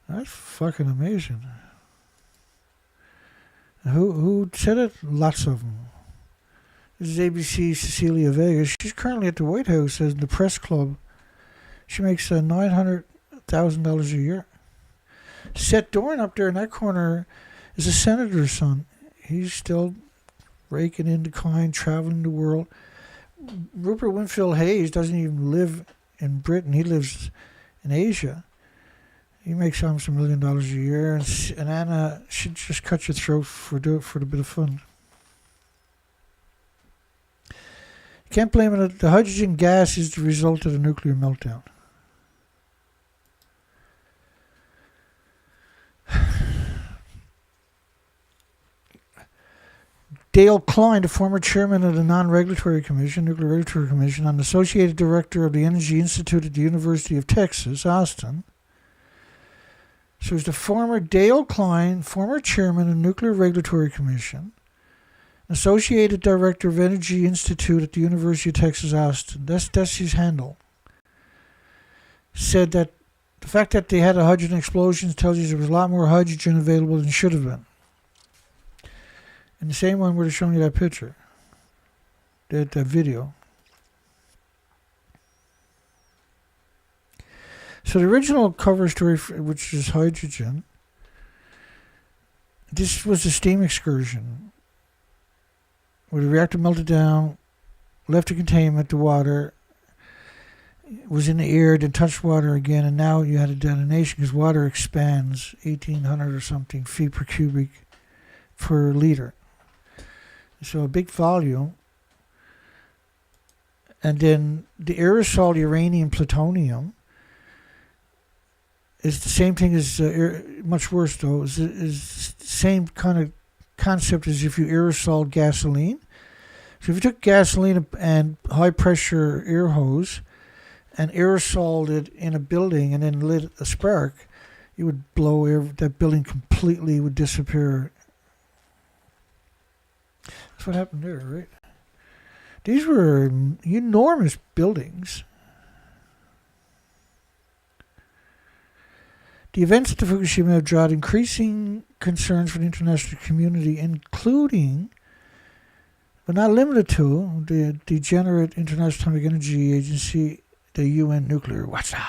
That's fucking amazing. Who said it? Lots of them. This is ABC's Cecilia Vega. She's currently at the White House as the press club. She makes $900,000 a year. Seth Dorn up there in that corner is a senator's son. He's still raking in the coin, traveling the world. Rupert Winfield Hayes doesn't even live in Britain. He lives in Asia. He makes almost $1 million a year. And Anna should just cut your throat for the bit of fun. You can't blame it. The hydrogen gas is the result of the nuclear meltdown. Dale Klein, the former chairman of the Non-Regulatory Commission, Nuclear Regulatory Commission, and associate director of the Energy Institute at the University of Texas, Austin. So it's the former Dale Klein, former chairman of the Nuclear Regulatory Commission, associated director of Energy Institute at the University of Texas, Austin. That's his handle. Said that the fact that they had a hydrogen explosion tells you there was a lot more hydrogen available than should have been. And the same one where they're showing you that picture, that video. So the original cover story, which is hydrogen, this was a steam excursion where the reactor melted down, left the containment, the water was in the air, then touched water again, and now you had a detonation because water expands 1,800 or something feet per cubic per liter. So a big volume. And then the aerosol uranium plutonium is the same thing as, much worse though, is the same kind of concept as if you aerosol gasoline. So if you took gasoline and high pressure air hose and aerosoled it in a building and then lit a spark, you would blow that building completely, would disappear. That's what happened there, right? These were enormous buildings. The events at the Fukushima have drawn increasing concerns for the international community, including, but not limited to, the degenerate International Atomic Energy Agency, the UN Nuclear Watchdog.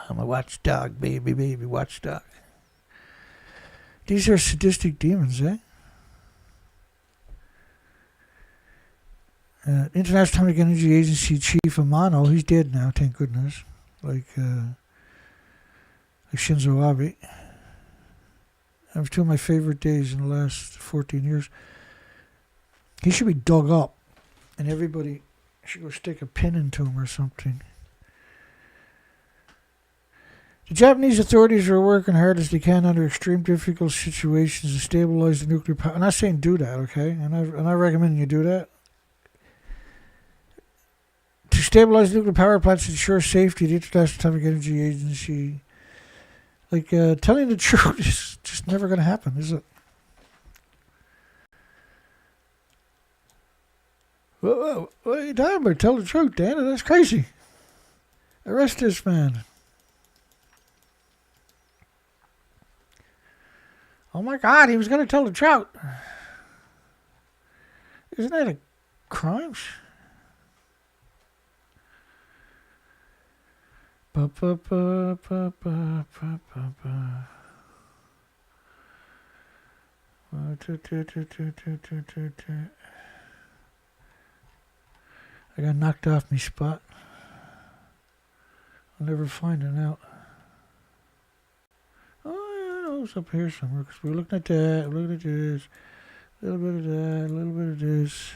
I'm a watchdog, baby, watchdog. These are sadistic demons, eh? International Atomic Energy Agency Chief Amano, he's dead now, thank goodness. Like Shinzo Abe. That was two of my favorite days in the last 14 years. He should be dug up, and everybody should go stick a pin into him or something. The Japanese authorities are working hard as they can under extreme difficult situations to stabilize the nuclear power. I'm not saying do that, okay? And I recommend you do that. To stabilize nuclear power plants and ensure safety, the International Atomic Energy Agency, telling the truth is just never going to happen, is it? What are you talking about? Tell the truth, Dana. That's crazy. Arrest this man. Oh my God, he was going to tell the truth. Isn't that a crime? I got knocked off my spot. I'll never find it out. Oh, yeah, it's up here somewhere. Because we're looking at that, looking at this, a little bit of that, a little bit of this.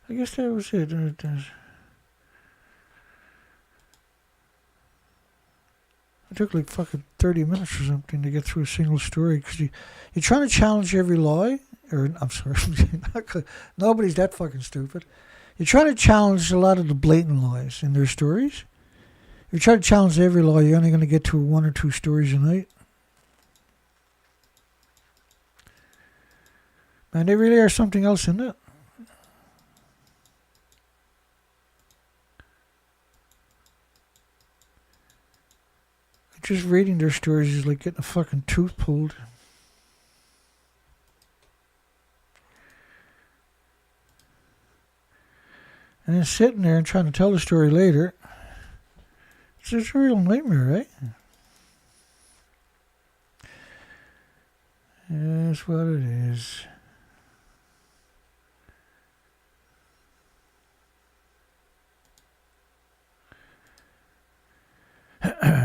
I guess that was it. It took like fucking 30 minutes or something to get through a single story because you're trying to challenge every lie. Or, I'm sorry, nobody's that fucking stupid. You're trying to challenge a lot of the blatant lies in their stories. If you try to challenge every lie, you're only going to get to 1 or 2 stories a night. Man, they really are something else, isn't it? Just reading their stories is like getting a fucking tooth pulled. And then sitting there and trying to tell the story later. It's just a real nightmare, right? That's what it is.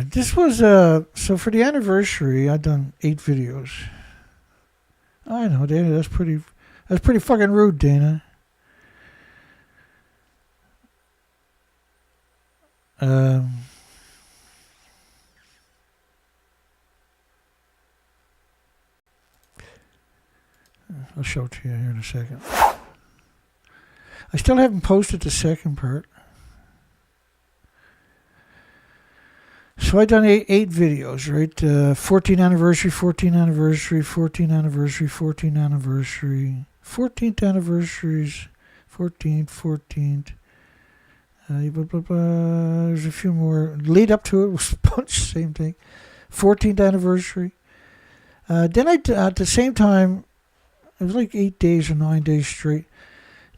This was, so for the anniversary, I've done 8 videos. I know, Dana, that's pretty fucking rude, Dana. I'll show it to you here in a second. I still haven't posted the second part. So I done 8 videos, right? 14th anniversary, 14th anniversary, 14th anniversary, 14th anniversary, 14th anniversaries, 14th. There's a few more. Lead up to it was a bunch, same thing. 14th anniversary. Then at the same time, it was like 8 days or 9 days straight.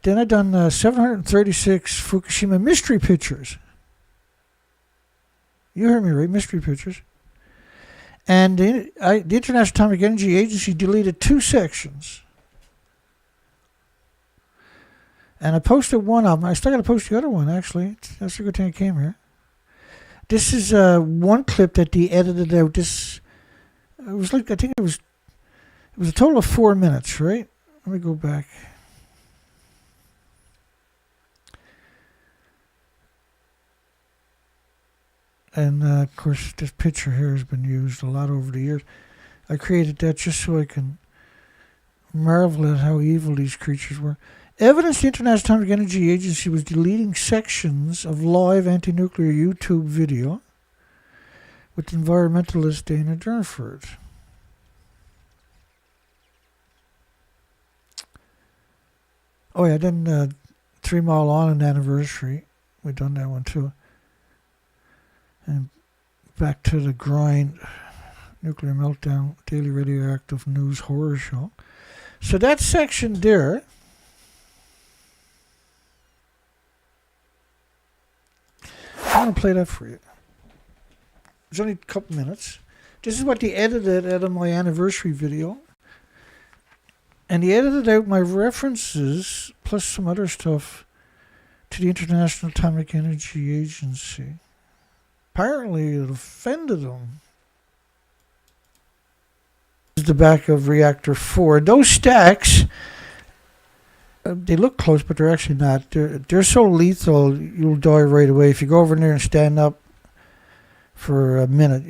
Then I done 736 Fukushima mystery pictures. You heard me right, mystery pictures. And the International Atomic Energy Agency deleted 2 sections. And I posted one of them. I still got to post the other one, actually. That's a good thing I came here. This is one clip that they edited out. It was like, I think it was a total of 4 minutes, right? Let me go back. And, of course, this picture here has been used a lot over the years. I created that just so I can marvel at how evil these creatures were. Evidence the International Atomic Energy Agency was deleting sections of live anti-nuclear YouTube video with environmentalist Dana Durnford. Oh, yeah, then 3 Mile On an anniversary. We've done that one, too. And back to the grind, nuclear meltdown, daily radioactive news horror show. So that section there, I'm going to play that for you. It's only a couple minutes. This is what they edited out of my anniversary video. And they edited out my references, plus some other stuff, to the International Atomic Energy Agency. Apparently it offended them. This is the back of Reactor 4. Those stacks, they look close, but they're actually not. They're so lethal, you'll die right away. If you go over there and stand up for a minute,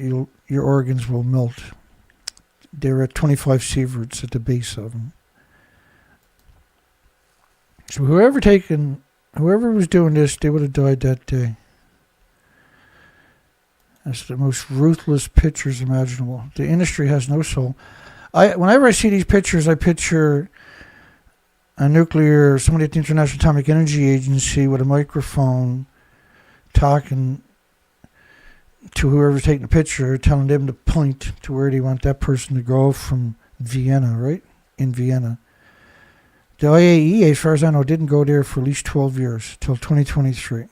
your organs will melt. They're at 25 sieverts at the base of them. So whoever was doing this, they would have died that day. That's the most ruthless pictures imaginable. The industry has no soul. Whenever I see these pictures, I picture somebody at the International Atomic Energy Agency with a microphone talking to whoever's taking the picture, telling them to point to where they want that person to go from Vienna, right? In Vienna. The IAEA, as far as I know, didn't go there for at least 12 years, till 2023.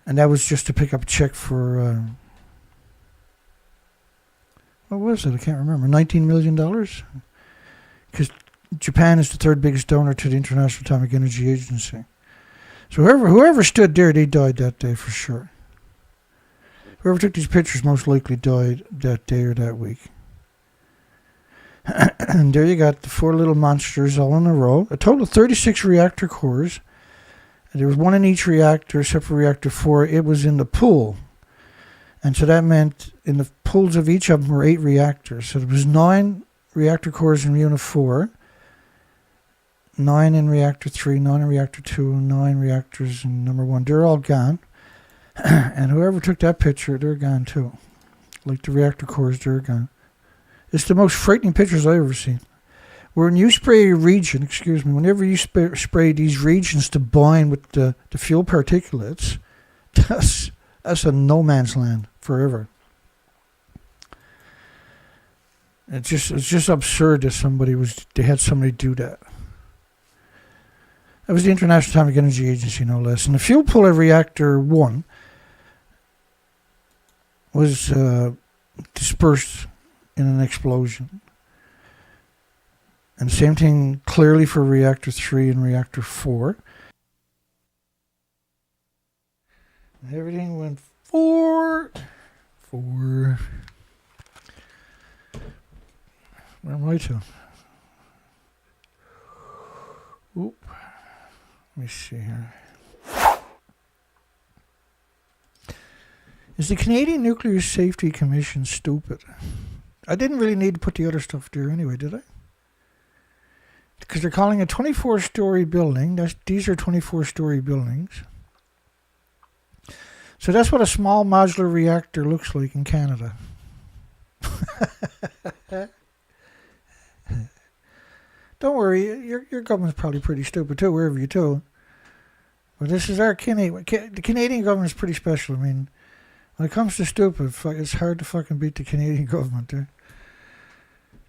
And that was just to pick up a check for, what was it? I can't remember. $19 million? Because Japan is the 3rd biggest donor to the International Atomic Energy Agency. So whoever stood there, they died that day for sure. Whoever took these pictures most likely died that day or that week. And there you got the 4 little monsters all in a row. A total of 36 reactor cores. There was 1 in each reactor, except for Reactor 4. It was in the pool. And so that meant in the pools of each of them were 8 reactors. So there was 9 reactor cores in Unit 4, 9 in Reactor 3, 9 in Reactor 2, 9 reactors in number 1. They're all gone. And whoever took that picture, they're gone too. Like the reactor cores, they're gone. It's the most frightening pictures I've ever seen. When you spray a region, whenever you spray these regions to bind with the fuel particulates, that's a no man's land forever. It's just absurd that they had somebody do that. That was the International Atomic Energy Agency, no less. And the fuel pool of Reactor 1 was dispersed in an explosion. And the same thing clearly for Reactor 3 and Reactor 4. And everything went forward. Where am I to? Oop. Let me see here. Is the Canadian Nuclear Safety Commission stupid? I didn't really need to put the other stuff there anyway, did I? Because they're calling a 24-story building. These are 24-story buildings. So that's what a small modular reactor looks like in Canada. Don't worry, your government's probably pretty stupid too, wherever you do. But this is our the Canadian government's pretty special. I mean, when it comes to stupid, it's hard to fucking beat the Canadian government.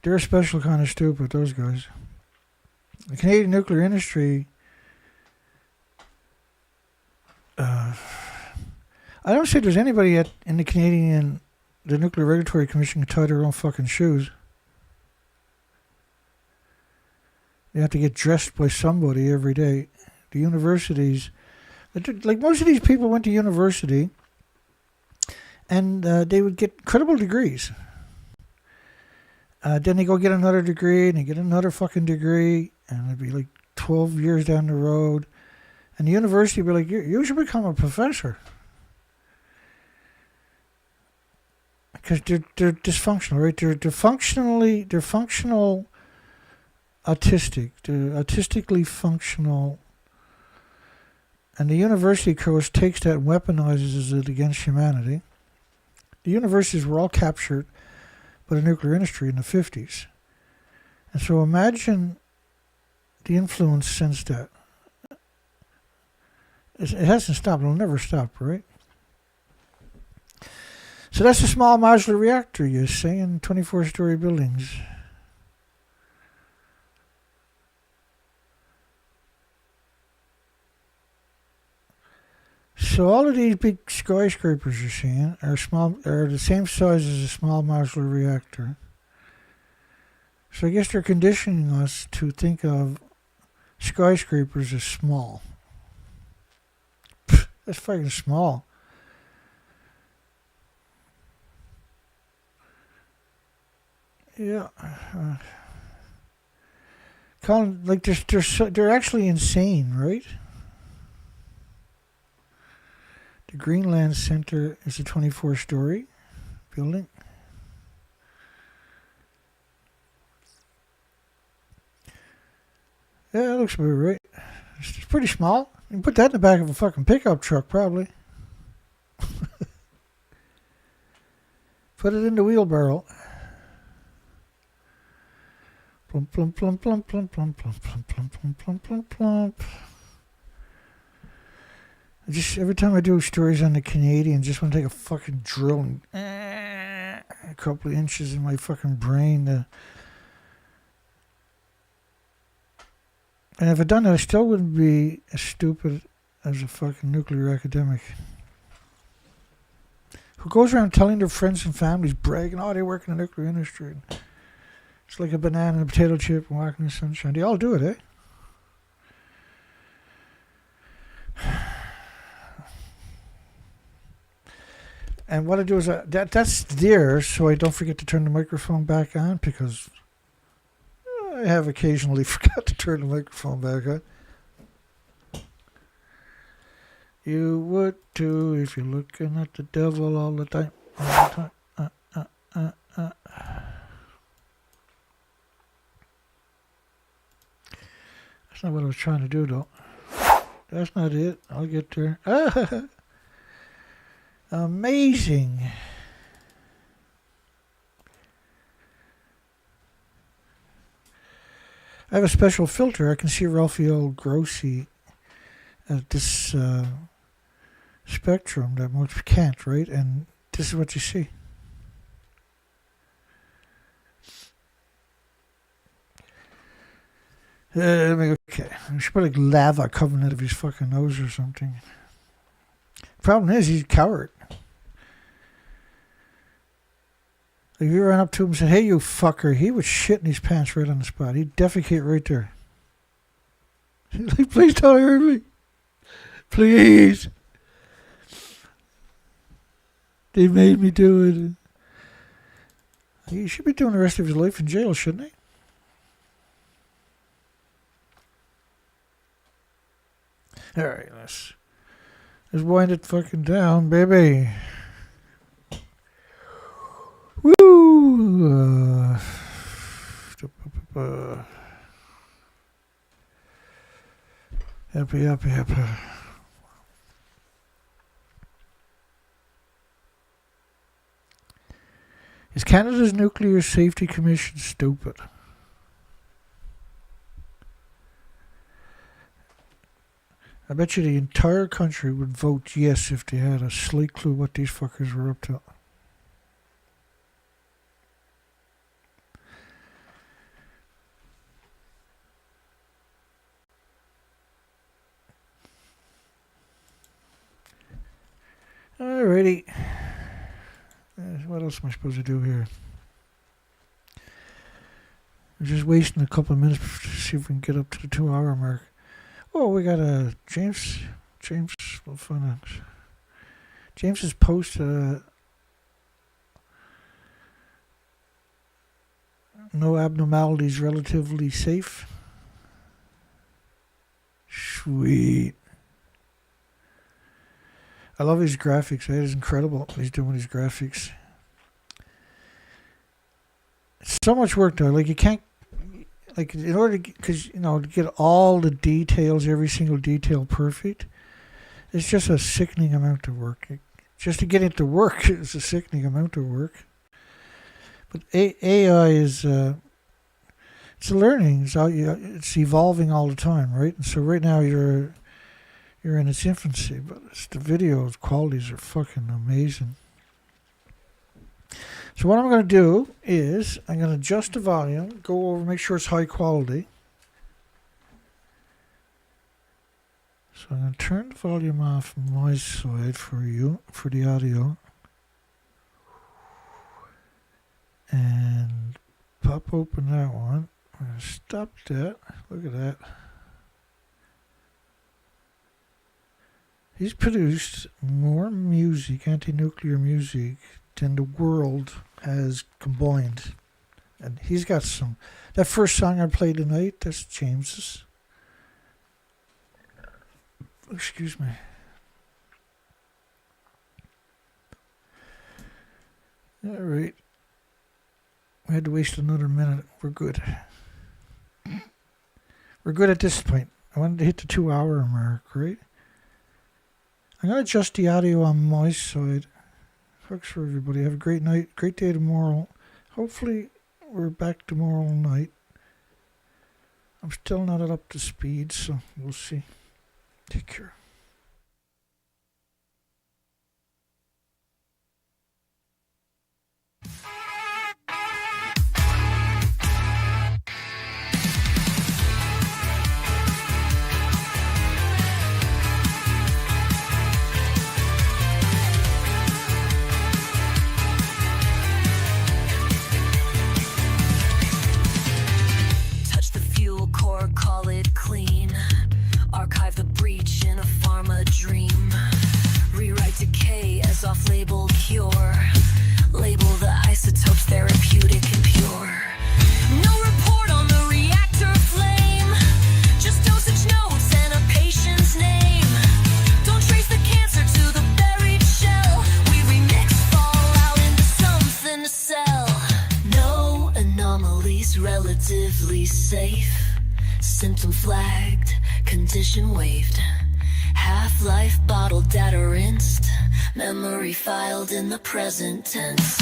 They're a special kind of stupid, those guys. The Canadian nuclear industry, I don't say there's anybody in the Nuclear Regulatory Commission can tie their own fucking shoes. They have to get dressed by somebody every day. The universities, like most of these people went to university and they would get incredible degrees. Then they go get another degree and they get another fucking degree and it'd be like 12 years down the road. And the university would be like, you should become a professor. Because they're dysfunctional, right? They're functional autistic. They're autistically functional. And the university, of course, takes that and weaponizes it against humanity. The universities were all captured by the nuclear industry in the 50s. And so imagine the influence since that. It hasn't stopped. It'll never stop, right? So that's a small modular reactor, you say, in 24-story buildings. So all of these big skyscrapers you're seeing are the same size as a small modular reactor. So I guess they're conditioning us to think of skyscrapers as small. That's fucking small. Yeah. Colin, like they're actually insane, right? The Greenland Center is a 24-story building. Yeah, it looks about right. It's pretty small. You can put that in the back of a fucking pickup truck, probably. Put it in the wheelbarrow. Plump, plump, plump, plump, plump, plump, plump, plump, plump, plump, plump, plump, plump. Every time I do stories on the Canadians, just want to take a fucking drill and a couple of inches in my fucking brain. And if I'd done that, I still wouldn't be as stupid as a fucking nuclear academic who goes around telling their friends and families, bragging, oh, they work in the nuclear industry. It's like a banana and a potato chip and walking in the sunshine. They all do it, eh? And what I do is that's there, so I don't forget to turn the microphone back on, because I have occasionally forgot to turn the microphone back on. You would too if you're looking at the devil all the time. All the time. That's not what I was trying to do, though. That's not it. I'll get there. Amazing. I have a special filter. I can see Raphael Grossi at this spectrum that most can't, right? And this is what you see. Okay. I should put like lava coming out of his fucking nose or something. Problem is, he's a coward. If you ran up to him and said, "Hey, you fucker," he would shit in his pants right on the spot. He'd defecate right there. He's like, "Please don't hurt me. Please. They made me do it." He should be doing the rest of his life in jail, shouldn't he? Alright, let's wind it fucking down, baby. Woo! Happy. Is Canada's Nuclear Safety Commission stupid? I bet you the entire country would vote yes if they had a slight clue what these fuckers were up to. Alrighty. What else am I supposed to do here? I'm just wasting a couple of minutes to see if we can get up to the 2-hour mark. Oh, we got a James. We'll find out. James's post. No abnormalities, relatively safe. Sweet. I love his graphics. It is incredible what he's doing with his graphics. It's so much work though. Like you can't, like in order to, because to get all the details, every single detail perfect, it's just a sickening amount of work. Just to get it to work is a sickening amount of work. But AI is, it's learning. It's evolving all the time, right? And so right now you're in its infancy, but the video qualities are fucking amazing. So what I'm going to do is I'm going to adjust the volume, go over, make sure it's high quality. So I'm going to turn the volume off on my side for you, for the audio. And pop open that one. I'm going to stop that. Look at that. He's produced more music, anti-nuclear music, than the world has combined. And he's got some. That first song I played tonight, that's James's. Excuse me. All right. We had to waste another minute. We're good. We're good at this point. I wanted to hit the 2-hour mark, right? I'm going to adjust the audio on my side. Thanks for everybody. Have a great night. Great day tomorrow. Hopefully we're back tomorrow night. I'm still not up to speed, so we'll see. Take care. Call it clean. Archive the breach in a pharma dream. Rewrite decay as off-label cure. Label the isotopes therapeutic and pure. No report on the reactor flame. Just dosage notes and a patient's name. Don't trace the cancer to the buried shell. We remix fallout into something to sell. No anomalies, relatively safe. Symptom flagged, condition waived. Half-life bottled, data rinsed. Memory filed in the present tense.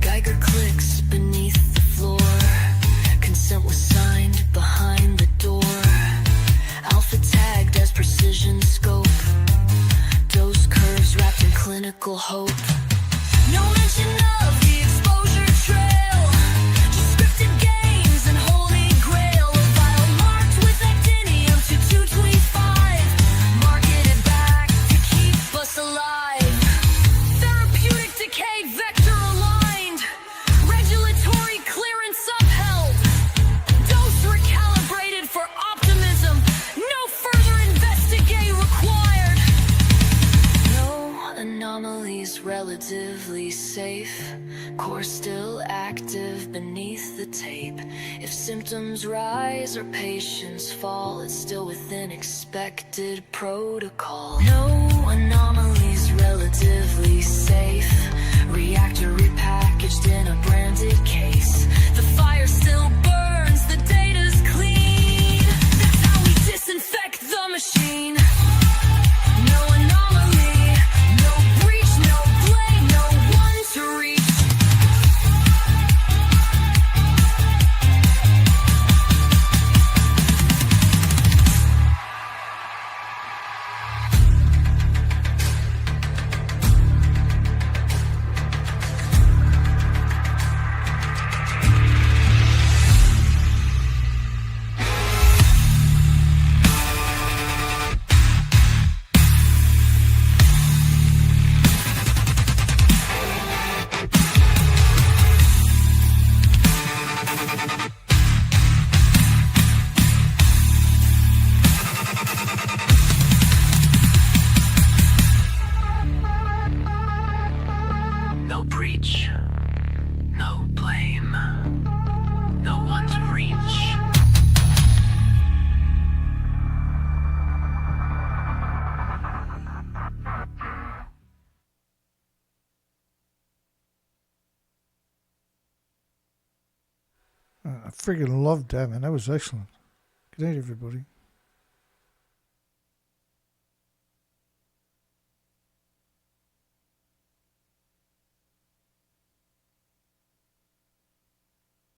Geiger clicks beneath the floor. Consent was signed behind the door. relatively safe. Core still active beneath the tape. If symptoms rise or patients fall, it's still within expected protocol. No anomalies, relatively safe. Reactor repackaged in a branded case. The fire still burns, the data's clean. That's how we disinfect the machine. No anomaly, no breach, no blame, no one to reach. No breach, no blame, no one to reach. I friggin' loved that, man. That was excellent. Good night, everybody.